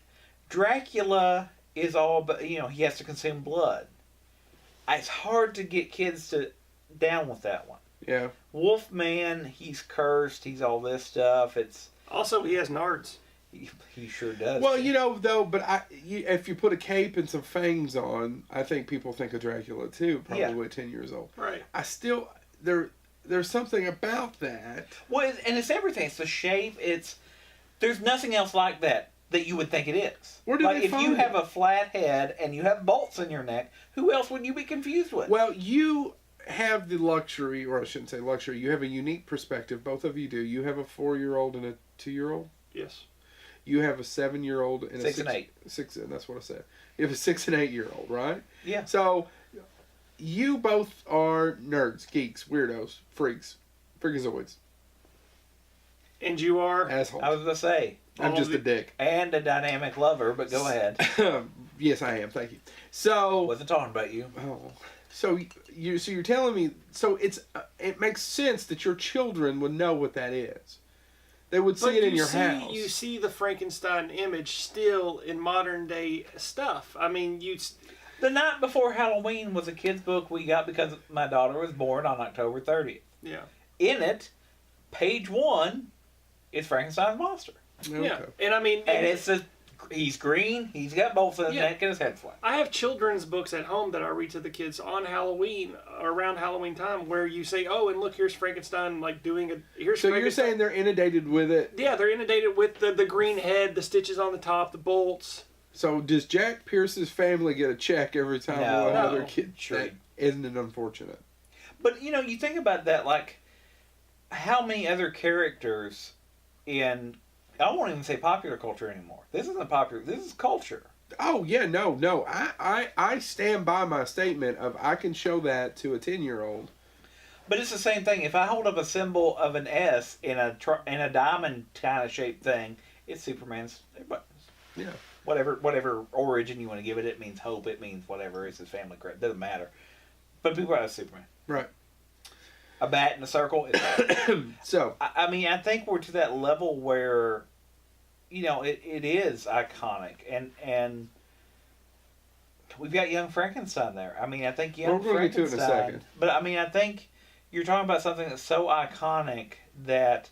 Dracula is all but, he has to consume blood. It's hard to get kids down with that one. Yeah. Wolfman, he's cursed, he's all this stuff. It's... Also, he has nards. He sure does. Well, though, but if you put a cape and some fangs on, I think people think of Dracula too, probably at 10 years old. Right. There's something about that. Well, and it's everything. It's the shape. There's nothing else like that you would think it is. Where do they if find you it? have a flat head and you have bolts in your neck, who else would you be confused with? Well, you have the luxury, or I shouldn't say luxury, you have a unique perspective. Both of you do. You have a 4-year-old and a 2-year-old? Yes. You have a 7-year-old and 6 and 8. 6, and that's what I said. You have a 6 and 8-year-old, right? Yeah. So, you both are nerds, geeks, weirdos, freakazoids. And you are? Assholes. I was going to say. I'm just a dick. And a dynamic lover, but go ahead. Yes, I am. Thank you. So. Wasn't talking about you. Oh. So you're telling me, so it makes sense that your children would know what that is. They would see it in your house. You see the Frankenstein image still in modern day stuff. I mean, The Night Before Halloween was a kid's book we got because my daughter was born on October 30th. Yeah. In it, page 1 is Frankenstein's monster. Okay. Yeah. And I mean... And it says he's green, he's got bolts in his neck, and his head's flat. I have children's books at home that I read to the kids on Halloween, around Halloween time, where you say, oh, and look, here's Frankenstein, like, doing a... Here's so Frankenstein. You're saying they're inundated with it? Yeah, they're inundated with the green head, the stitches on the top, the bolts. So does Jack Pierce's family get a check every time another kid? Sure. Isn't it unfortunate? But, you think about that, like, how many other characters in... I won't even say popular culture anymore. This isn't popular. This is culture. Oh, yeah, no. I stand by my statement of I can show that to a 10-year-old. But it's the same thing. If I hold up a symbol of an S in a diamond kind of shaped thing, it's Superman's buttons. Yeah. Whatever origin you want to give it, it means hope, it means whatever, it's his family crap. Doesn't matter. But people are Superman. Right. A bat in a circle is that. So. I mean, I think we're to that level where, it is iconic. And we've got Young Frankenstein there. I mean, I think Young Frankenstein... We're going to get to it in a second. But, I mean, I think you're talking about something that's so iconic that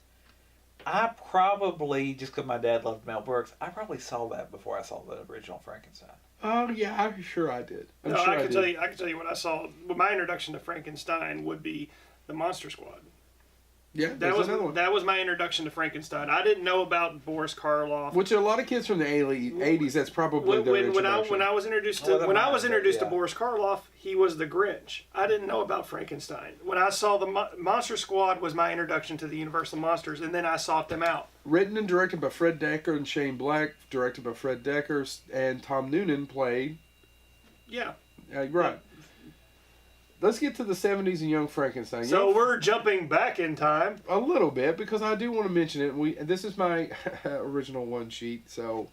I probably, just because my dad loved Mel Brooks, I probably saw that before I saw the original Frankenstein. Oh, yeah, I'm sure I did. I can tell you what I saw. My introduction to Frankenstein would be the Monster Squad. Yeah, another one. That was my introduction to Frankenstein. I didn't know about Boris Karloff. Which a lot of kids from the 80s, that's probably their introduction. When I was introduced to Boris Karloff, he was the Grinch. I didn't know about Frankenstein. When I saw the Monster Squad was my introduction to the Universal Monsters, and then I sought them out. Written and directed by Fred Dekker and Shane Black, directed by Fred Dekker, and Tom Noonan played. Yeah. Right. Yeah. Let's get to the 70s and Young Frankenstein. So we're jumping back in time. A little bit, because I do want to mention it. This is my original one sheet, so...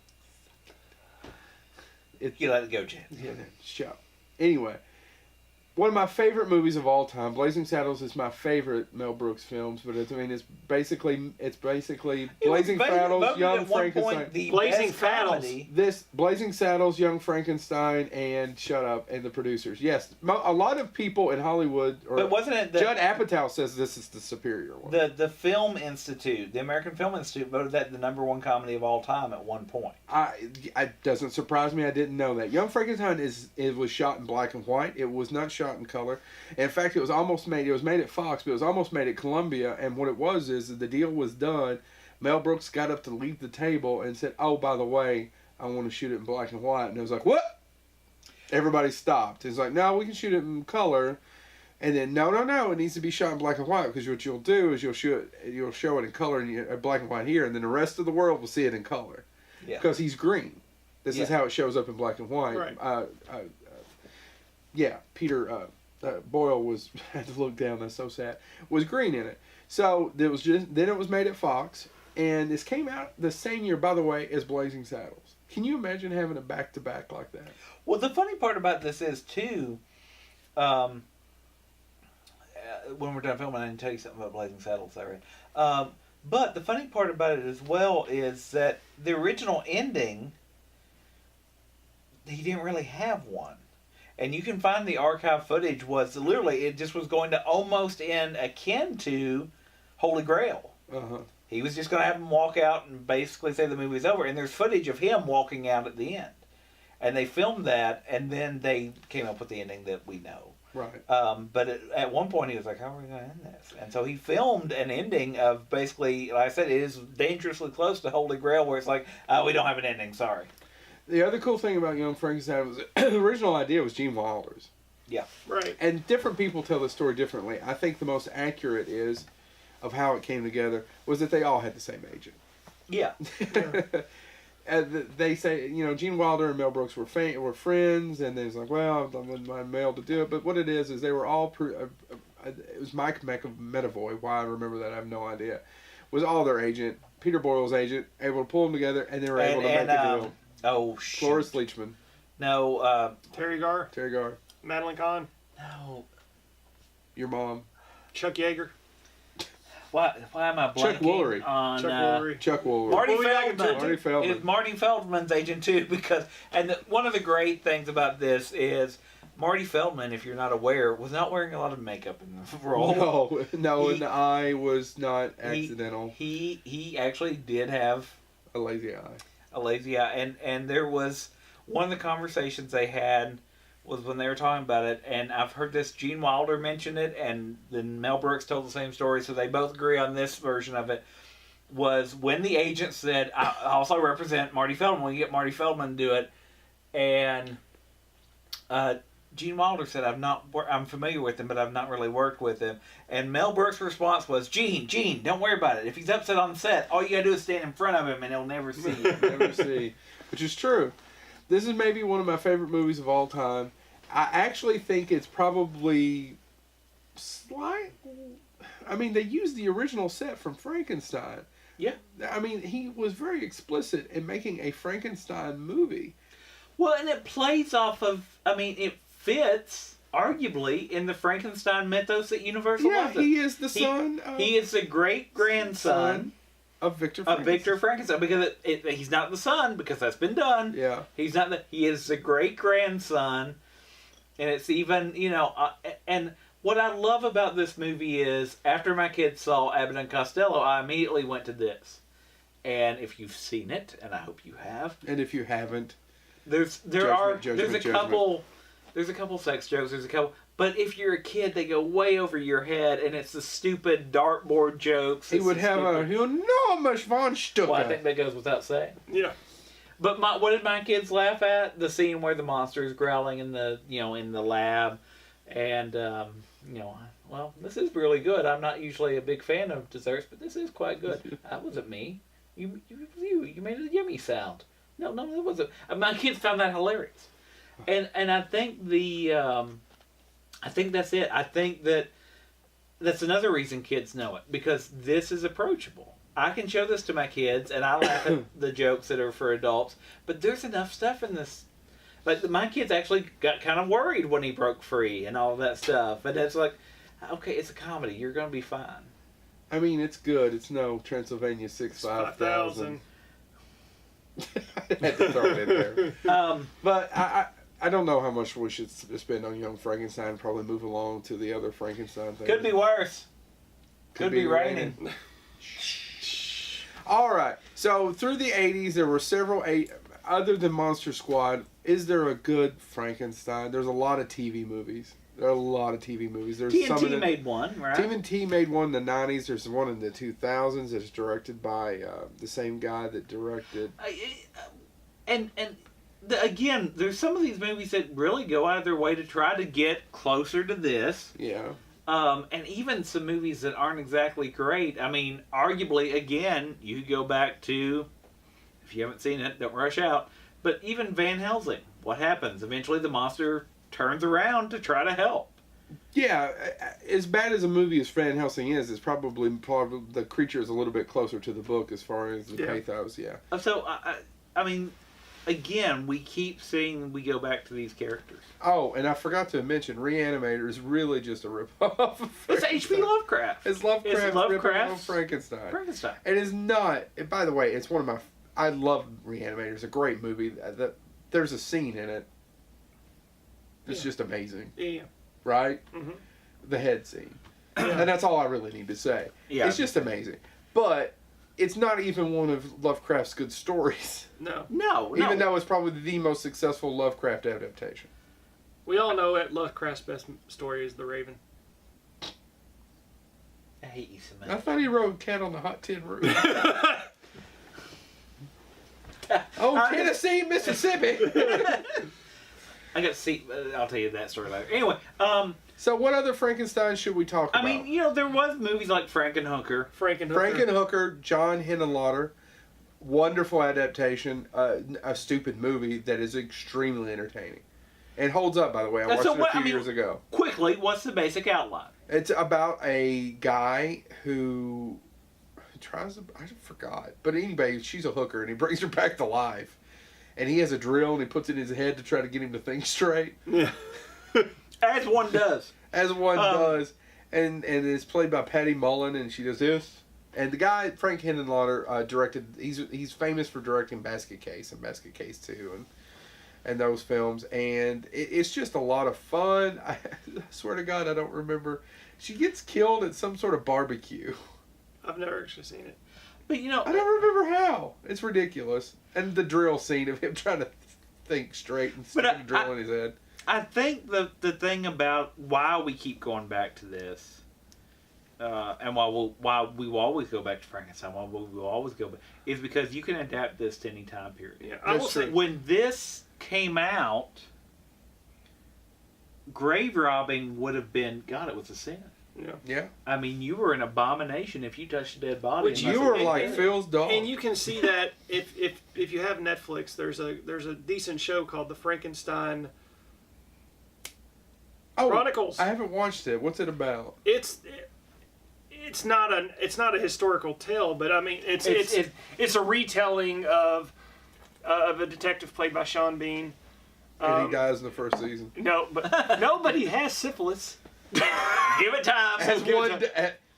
You let it go, Jen. Yeah, shut up. Anyway, one of my favorite movies of all time, Blazing Saddles, is my favorite Mel Brooks films, but it's basically Blazing Saddles, Young Frankenstein. Blazing Saddles. Blazing Saddles, Young Frankenstein, and Shut Up, and the producers. Yes, a lot of people in Hollywood, but wasn't it Judd Apatow says this is the superior one. The Film Institute, the American Film Institute, voted that the #1 comedy of all time at one point. It doesn't surprise me. I didn't know that. Young Frankenstein was shot in black and white. It was not shot in color. In fact, it was made at Fox, but it was almost made at Columbia. And what it was is that the deal was done. Mel Brooks got up to leave the table and said, "Oh, by the way, I want to shoot it in black and white." And it was like, "What?" Everybody stopped. It's like, "No, we can shoot it in color." And then, no, it needs to be shot in black and white, because what you'll do is you'll show it in color and black and white here, and then the rest of the world will see it in color. Yeah. Because he's green. This is how it shows up in black and white. Right. Peter Boyle was, I had to look down, that's so sad, was green in it. So then it was made at Fox, and this came out the same year, by the way, as Blazing Saddles. Can you imagine having a back-to-back like that? Well, the funny part about this is, too, when we're done filming, I can tell you something about Blazing Saddles, right? But the funny part about it as well is that the original ending, he didn't really have one. And you can find the archive footage was literally, it just was going to almost end akin to Holy Grail. Uh-huh. He was just going to have him walk out and basically say the movie's over. And there's footage of him walking out at the end. And they filmed that, and then they came up with the ending that we know. Right. But at one point he was like, how are we going to end this? And so he filmed an ending of basically, like I said, it is dangerously close to Holy Grail, where it's like, we don't have an ending, sorry. The other cool thing about Young Frankenstein was the original idea was Gene Wilder's. Yeah. Right. And different people tell the story differently. I think the most accurate is, of how it came together, was that they all had the same agent. Yeah. They say, Gene Wilder and Mel Brooks were friends, and they was like, well, I want my Mel to do it. But what it is they were all, it was Mike Medavoy, why I remember that, I have no idea, was all their agent, Peter Boyle's agent, able to pull them together, and they were able to make a deal. Oh, shit. Cloris Leachman. No, Terry Garr. Madeline Kahn. No. Your mom. Chuck Yeager. Why am I blanking on Chuck Woolery. Marty Feldman. Is Marty Feldman's agent too, because one of the great things about this is Marty Feldman, if you're not aware, was not wearing a lot of makeup in the role. No, and the eye was not accidental. He actually did have a lazy eye. And there was one of the conversations they had was when they were talking about it, and I've heard this Gene Wilder mention it, and then Mel Brooks told the same story, so they both agree on this version of it, was when the agent said, I also represent Marty Feldman, we get Marty Feldman to do it, and Gene Wilder said, I'm familiar with him, but I've not really worked with him, and Mel Brooks' response was, Gene, don't worry about it. If he's upset on the set, all you gotta do is stand in front of him, and he'll never see. Which is true. This is maybe one of my favorite movies of all time. I actually think it's probably they used the original set from Frankenstein. Yeah. I mean, he was very explicit in making a Frankenstein movie. Well, and it plays off of, it fits, arguably, in the Frankenstein mythos that Universal loves. Yeah, he is the son he is the great-grandson of Victor Frankenstein, because he's not the son, because that's been done. Yeah. He is the great-grandson, and it's even, and what I love about this movie is, after my kids saw Abbott and Costello, I immediately went to this. And if you've seen it, and I hope you have. And if you haven't, there's a couple sex jokes, but if you're a kid, they go way over your head, and it's the stupid dartboard jokes. He would have a enormous Von Stucker. Well, I think that goes without saying. Yeah. But what did my kids laugh at? The scene where the monster is growling in the lab, and well, this is really good. I'm not usually a big fan of desserts, but this is quite good. That wasn't me. You made a yummy sound. No, that wasn't. My kids found that hilarious, and I think I think that's it. I think that's another reason kids know it, because this is approachable. I can show this to my kids, and I laugh at the jokes that are for adults, but there's enough stuff in this. Like, my kids actually got kind of worried when he broke free and all that stuff, and it's like, okay, it's a comedy. You're going to be fine. I mean, it's good. It's no Transylvania 65000. I had to throw it in there. But I don't know how much we should spend on Young Frankenstein. Probably move along to the other Frankenstein things. Could be worse. Could be raining. All right. So through the 80s, there were several. Other than Monster Squad, is there a good Frankenstein? There's a lot of TV movies. There are a lot of TV movies. There's TNT made one, right? TNT made one in the 90s. There's one in the 2000s that's directed by the same guy that directed. Again, there's some of these movies that really go out of their way to try to get closer to this. Yeah. And even some movies that aren't exactly great. I mean, arguably, again, you could go back to, if you haven't seen it, don't rush out. But even Van Helsing, what happens? Eventually the monster turns around to try to help. Yeah, as bad as a movie as Van Helsing is, it's probably the creature is a little bit closer to the book as far as the pathos, yeah. So, I mean, again, we keep seeing we go back to these characters. Oh, and I forgot to mention, Reanimator is really just a rip-off of Frankenstein. It's H.P. Lovecraft. It's Lovecraft's Frankenstein. It is not, by the way, it's one of my, I love Reanimator. It's a great movie. There's a scene in it. It's just amazing. Yeah. Right? Mm-hmm. The head scene. And that's all I really need to say. Yeah. It's just amazing. But it's not even one of Lovecraft's good stories. No. Even though it's probably the most successful Lovecraft adaptation. We all know that Lovecraft's best story is The Raven. I hate you so much. I thought he wrote Cat on the Hot Tin Roof. Tennessee, Mississippi. I got to see. I'll tell you that story later. Anyway, so what other Frankenstein should we talk about? I mean, there was movies like Frankenhooker, John Henenlotter, wonderful adaptation, a stupid movie that is extremely entertaining. And holds up, by the way. I watched it a few years ago. Quickly, what's the basic outline? It's about a guy who tries to... I forgot. But anyway, she's a hooker, and he brings her back to life. And he has a drill, and he puts it in his head to try to get him to think straight. Yeah. As one does. As one does. And it's played by Patty Mullen, and she does this. And the guy, Frank Henenlotter, directed... He's famous for directing Basket Case and Basket Case 2, and those films, and it's just a lot of fun. I swear to God, I don't remember. She gets killed at some sort of barbecue. I've never actually seen it. But I don't remember how. It's ridiculous. And the drill scene of him trying to think straight and stick a drill in his head. I think the thing about why we keep going back to this, and why we will always go back to Frankenstein, why we will always go back, is because you can adapt this to any time period. Yeah, I will say, when this came out, grave robbing would have been, God, it was a sin. Yeah. I mean, you were an abomination if you touched a dead body. Which you were like Phil's dog. And you can see that if you have Netflix, there's a decent show called The Frankenstein Chronicles. I haven't watched it. What's it about? It's not a historical tale, but I mean it's a retelling of a detective played by Sean Bean. And he dies in the first season. No, but nobody has syphilis. Give it time.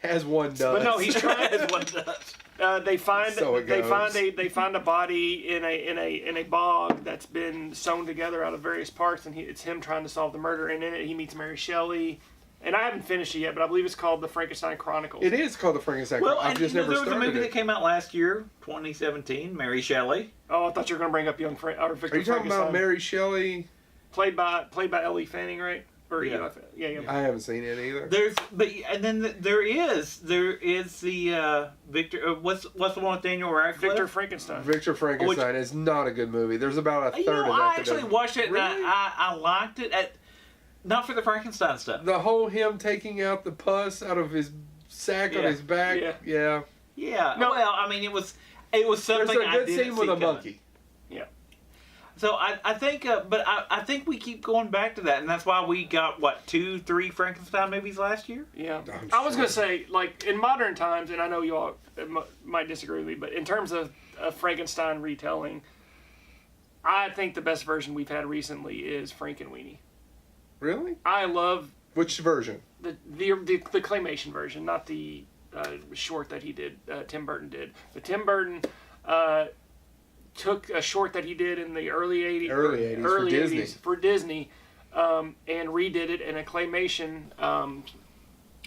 As one does. But no, he's trying. As one does. They find So it goes. they find a body in a bog that's been sewn together out of various parts, and it's him trying to solve the murder. And in it, he meets Mary Shelley. And I haven't finished it yet, but I believe it's called The Frankenstein Chronicles. It is called The Frankenstein Chronicles. I've just never started it. There was a movie that came out last year, 2017, Mary Shelley. Oh, I thought you were going to bring up Victor Frankenstein. Are you talking about Mary Shelley? Played by Ellie Fanning, right? Or Yeah. Yeah. I haven't seen it either. There is the Victor. What's the one with Daniel Radcliffe? Victor Frankenstein. Victor Frankenstein is not a good movie. There's about a third of that. I actually watched it, Really? and I liked it. Not for the Frankenstein stuff. The whole him taking out the pus out of his sack on his back. Yeah. Yeah. No. Well, I mean, it was something There's a I good didn't scene see with a coming. monkey. Yeah. So I think, but I think we keep going back to that, and that's why we got 2-3 Frankenstein movies last year. Yeah. I'm I was sure. going to say, like, in modern times, and I know you all might disagree with me, but in terms of Frankenstein retelling, I think the best version we've had recently is Frankenweenie. Really? I love Which version? the claymation version, not the short that he did. Tim Burton did. But Tim Burton took a short that he did in the early 80s. Early 80s for Disney, and redid it in a claymation. And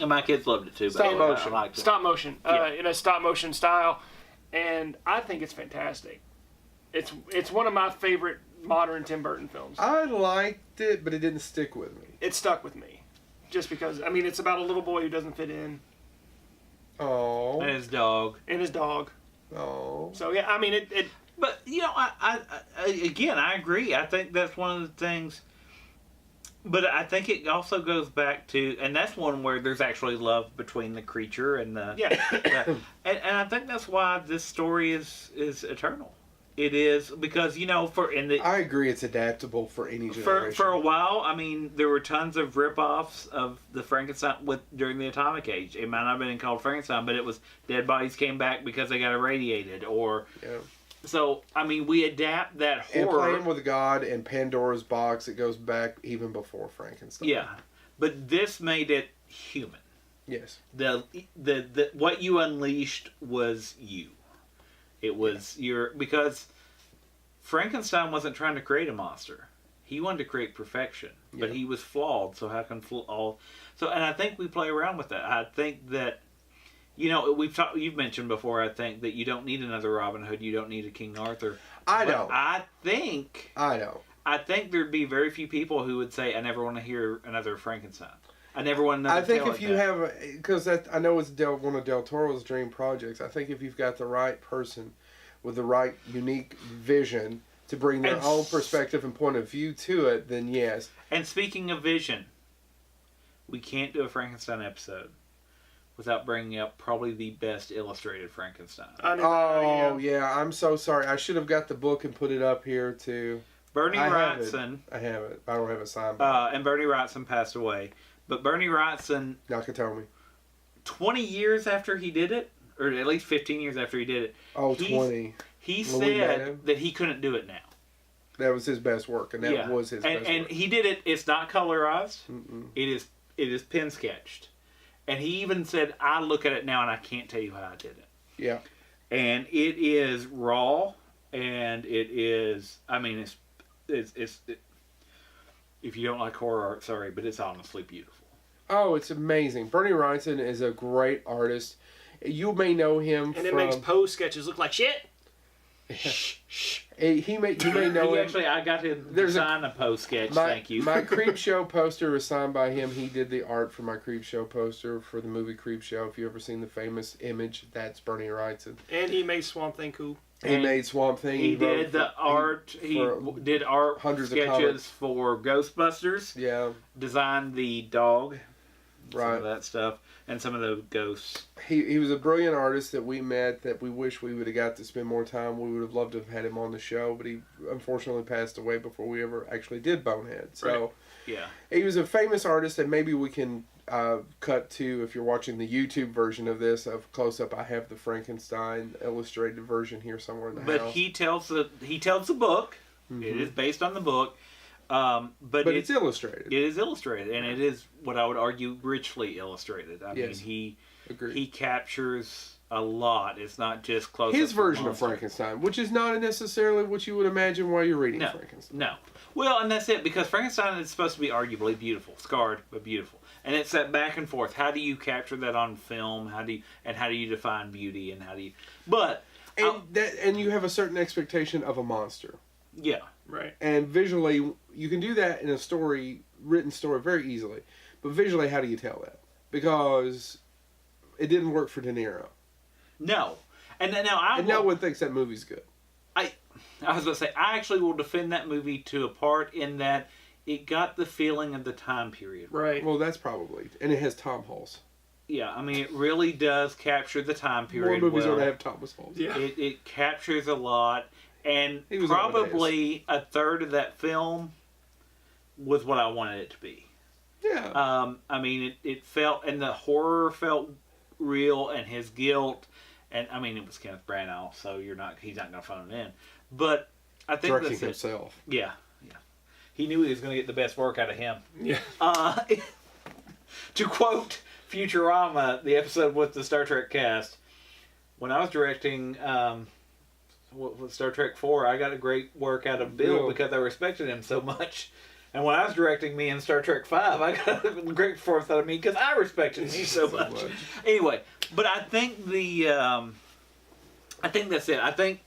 my kids loved it too. Stop but motion. I liked it. Stop motion. Yeah. In a stop motion style, and I think it's fantastic. It's one of my favorite modern Tim Burton films. I liked it, but it didn't stick with me. It stuck with me, just because. I mean, it's about a little boy who doesn't fit in, Oh. And his dog. and his dog. Oh. So yeah, I mean it. But I again, I agree. I think that's one of the things. But I think it also goes back to, and that's one where there's actually love between the creature and the Yeah. and I think that's why this story is eternal. It is because I agree. It's adaptable for any generation. for a while. I mean, there were tons of rip-offs of the Frankenstein during the Atomic Age. It might not have been called Frankenstein, but it was dead bodies came back because they got irradiated, or so. I mean, we adapt that horror. And Playing with God and Pandora's Box, it goes back even before Frankenstein. Yeah, but this made it human. Yes. The what you unleashed was you. It was because Frankenstein wasn't trying to create a monster. He wanted to create perfection, but he was flawed. So how can So, and I think we play around with that. I think that You've mentioned before, I think, that you don't need another Robin Hood. You don't need a King Arthur. I don't. I think there'd be very few people who would say, I never want to hear another Frankenstein. I never want another. I think if you have, because I know it's one of Del Toro's dream projects. I think if you've got the right person with the right unique vision to bring their own perspective and point of view to it, then yes. And speaking of vision, we can't do a Frankenstein episode without bringing up probably the best illustrated Frankenstein. Yeah, I'm so sorry. I should have got the book and put it up here too. Bernie Wrightson. I have it. I don't have it signed. And Bernie Wrightson passed away. But Bernie Wrightson... Nakatomi. 20 years after he did it, or at least 15 years after he did it. 20. He said that he couldn't do it now. That was his best work, and that was his best work. And he did it, it's not colorized. It is pen sketched. And he even said, I look at it now and I can't tell you how I did it. Yeah. And it is raw, and it is, I mean, it's if you don't like horror art, sorry, but it's honestly beautiful. Oh, it's amazing. Bernie Wrightson is a great artist. You may know him and it makes pose sketches look like shit. You may know him. Actually, I got him to design a pose sketch. Thank you. My Creep Show poster was signed by him. He did the art for my Creep Show poster for the movie Creep Show. If you've ever seen the famous image, that's Bernie Wrightson. And he made Swamp Thing cool. He made Swamp Thing. He did the art. He did art sketches for Ghostbusters. Yeah. Designed the dog. Right. Some of that stuff. And some of the ghosts. He was a brilliant artist that we met that we wish we would have got to spend more time. We would have loved to have had him on the show, but he unfortunately passed away before we ever actually did Bonehead. So yeah, he was a famous artist, and maybe we can cut to, if you're watching the YouTube version of this, of close up. I have the Frankenstein illustrated version here somewhere in the house. But he tells the book. Mm-hmm. It is based on the book. But it's illustrated. It is illustrated, and it is what I would argue richly illustrated. I mean, he captures a lot. It's not just close. His version of Frankenstein, which is not necessarily what you would imagine while you're reading Frankenstein. No. Well, and that's it, because Frankenstein is supposed to be arguably beautiful, scarred but beautiful, and it's that back and forth. How do you capture that on film? How do you define beauty? And how do you? But and you have a certain expectation of a monster. Yeah. Right. And visually, you can do that in a written story very easily. But visually, how do you tell that? Because it didn't work for De Niro. No. And no one thinks that movie's good. I was going to say, I actually will defend that movie to a part in that it got the feeling of the time period. Right. Well, that's probably. And it has Tom Hulse. Yeah, I mean, it really does capture the time period. More movies ought to have Thomas Hulse. Yeah. It captures a lot. And probably a third of that film was what I wanted it to be. Yeah. I mean, it felt, and the horror felt real, and his guilt, and I mean, it was Kenneth Branagh, so he's not going to phone it in. But I think directing himself. Yeah. He knew he was going to get the best work out of him. Yeah. To quote Futurama, the episode with the Star Trek cast, when I was directing with Star Trek 4, I got a great work out of Bill because I respected him so much. And when I was directing me in Star Trek 5, I got a great performance out of me because I respected you so much. Anyway, but I think I think that's it. I think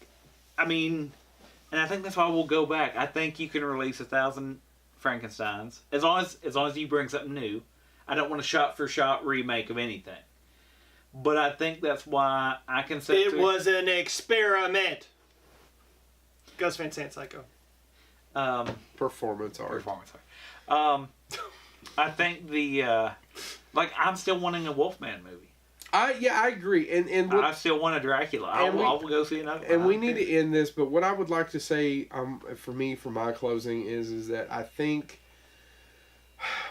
that's why we'll go back. I think you can release 1,000 Frankensteins as long as you bring something new. I don't want a shot-for-shot remake of anything. But I think that's why I can say it was an experiment. Gus Van Sant Psycho. Performance art. I think I'm still wanting a Wolfman movie. I agree, and I still want a Dracula. I will go see another one. And we need to end this, but what I would like to say, for my closing is that I think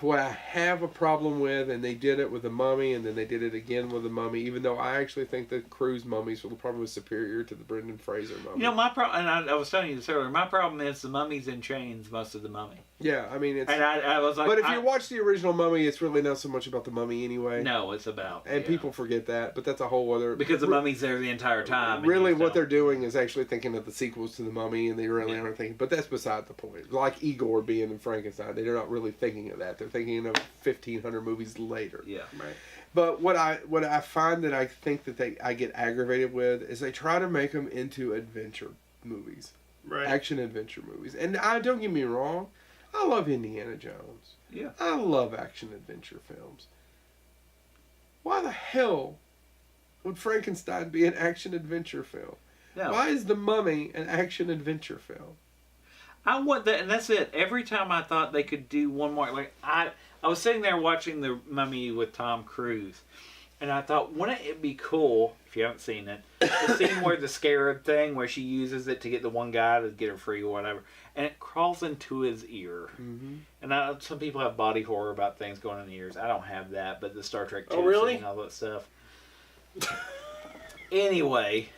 what I have a problem with, and they did it with the Mummy, and then they did it again with the Mummy, even though I actually think the Cruise mummies were probably superior to the Brendan Fraser Mummy. My problem, and I was telling you this earlier, my problem is the Mummy's in chains, most of the Mummy. Yeah, I mean, it's... And I was like... But if you watch the original Mummy, it's really not so much about the mummy anyway. No, it's about... And people forget that, but that's a whole other... Because the mummy's there the entire time. Really, what they're doing is actually thinking of the sequels to the Mummy, and they really aren't thinking... But that's beside the point. Like Igor being in Frankenstein, they're not really thinking of that. They're thinking of 1,500 movies later. Yeah. Right. But what I find that I think that I get aggravated with is they try to make them into adventure movies. Right. Action adventure movies. And don't get me wrong, I love Indiana Jones. Yeah. I love action adventure films. Why the hell would Frankenstein be an action adventure film? No. Why is The Mummy an action adventure film? I want that, and that's it. Every time I thought they could do one more, like I was sitting there watching The Mummy with Tom Cruise, and I thought, wouldn't it be cool, if you haven't seen it, the scene where the scarab thing, where she uses it to get the one guy to get her free or whatever, and it crawls into his ear. Mm-hmm. And some people have body horror about things going in the ears. I don't have that, but the Star Trek 2 really? and all that stuff. Anyway,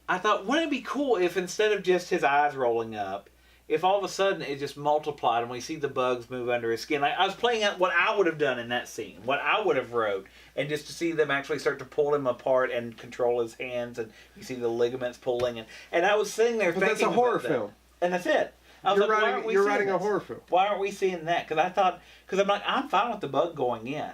I thought, wouldn't it be cool if instead of just his eyes rolling up, if all of a sudden it just multiplied and we see the bugs move under his skin. Like I was playing out what I would have done in that scene, what I would have wrote, and just to see them actually start to pull him apart and control his hands, and you see the ligaments pulling, and I was sitting there thinking, that's a horror film, and that's it. You're writing a horror film. Why aren't we seeing that? Because I'm like, I'm fine with the bug going in.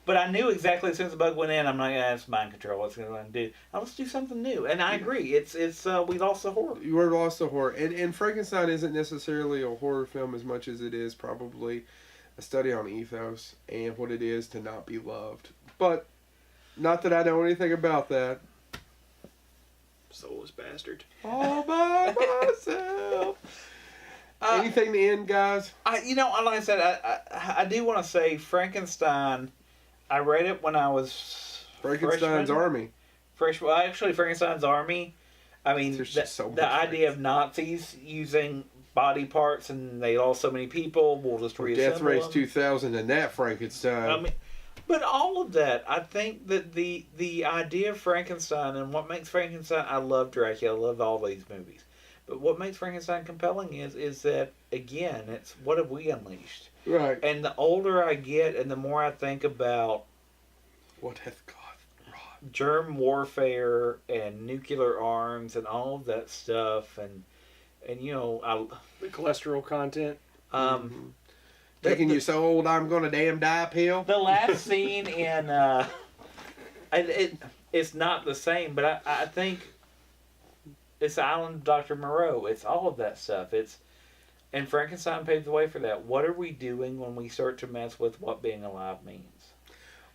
But I knew exactly as soon as the bug went in, I'm like, it's mind control. What's going to do? Let's do something new. And I agree. It's we lost the horror. You were lost the horror. And Frankenstein isn't necessarily a horror film as much as it is probably a study on ethos and what it is to not be loved. But not that I know anything about that. Soulless bastard. All by myself. Anything to end, guys? Like I said, I do want to say Frankenstein. I read it when I was Frankenstein's Army. Frankenstein's Army. I mean, the idea of Nazis using body parts and they lost so many people, we'll just reassemble Death Race them. 2000 and that Frankenstein. I mean, but all of that, I think that the idea of Frankenstein and what makes Frankenstein, I love Dracula, I love all these movies. But what makes Frankenstein compelling is that, again, it's what have we unleashed? Right. And the older I get and the more I think about what hath God wrought? Germ warfare and nuclear arms and all of that stuff and the cholesterol content. Taking you so old I'm gonna damn die pill. The last scene in it's not the same, but I think it's the Island of Dr. Moreau. It's all of that stuff. And Frankenstein paved the way for that. What are we doing when we start to mess with what being alive means?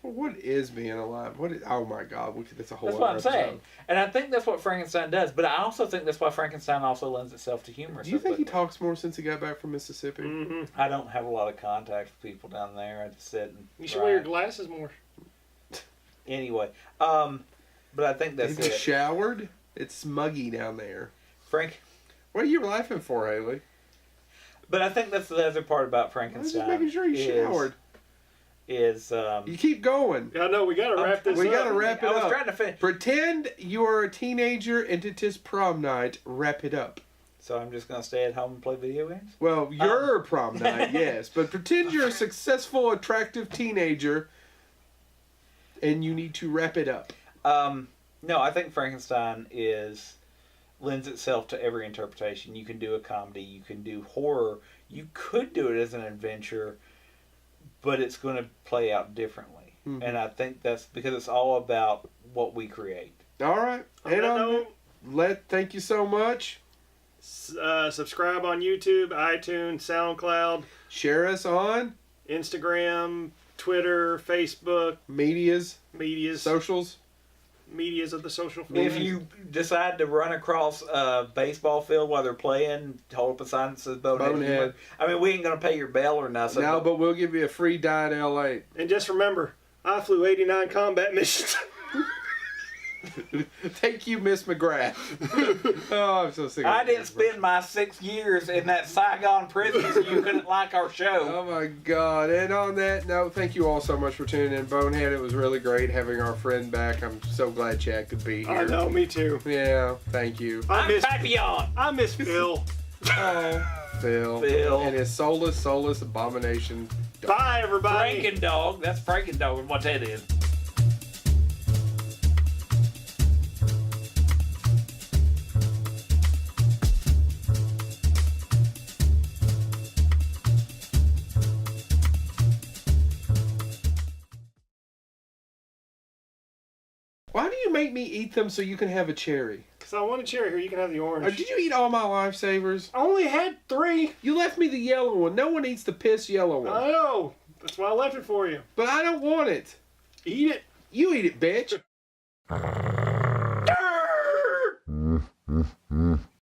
Well, what is being alive? Oh my God, that's a whole. That's what I'm saying, and I think that's what Frankenstein does. But I also think that's why Frankenstein also lends itself to humor. Do you think he talks more since he got back from Mississippi? Mm-hmm. I don't have a lot of contact with people down there. I just sit and. You should wear your glasses more. Anyway, but I think that's it. Showered. It's smuggy down there. Frank, what are you laughing for, Haley? But I think that's the other part about Frankenstein. I'm just making sure you showered. You keep going. Yeah, no, we gotta wrap this up. We gotta wrap it up. I was trying to finish. Pretend you're a teenager and it is prom night. Wrap it up. So I'm just gonna stay at home and play video games? Well, your prom night, yes. But pretend you're a successful, attractive teenager and you need to wrap it up. No, I think Frankenstein lends itself to every interpretation. You can do a comedy, you can do horror, you could do it as an adventure, but it's going to play out differently. Mm-hmm. And I think that's because it's all about what we create. All right. Thank you so much. Subscribe on YouTube, iTunes, SoundCloud. Share us on Instagram, Twitter, Facebook. Medias. Socials. Medias of the social form. If you decide to run across a baseball field while they're playing, hold up a sign that says Bonehead. I mean, we ain't going to pay your bail or nothing. No, but we'll give you a free Diet L8. And just remember, I flew 89 combat missions. Thank you, Miss McGrath. Oh, I'm so sick of I didn't spend my 6 years in that Saigon prison so you couldn't like our show. Oh, my God. And on that note, thank you all so much for tuning in. Bonehead, it was really great having our friend back. I'm so glad Chad could be here. I know, me too. Yeah, thank you. I'm Papillon. I miss Bill. Oh. Phil. And his soulless abomination. Bye, everybody. Frankendog. That's Frankendog. What that is. Why do you make me eat them so you can have a cherry? Because I want a cherry here. You can have the orange. Did you eat all my lifesavers? I only had 3. You left me the yellow one. No one eats the piss yellow one. I know. That's why I left it for you. But I don't want it. Eat it. You eat it, bitch.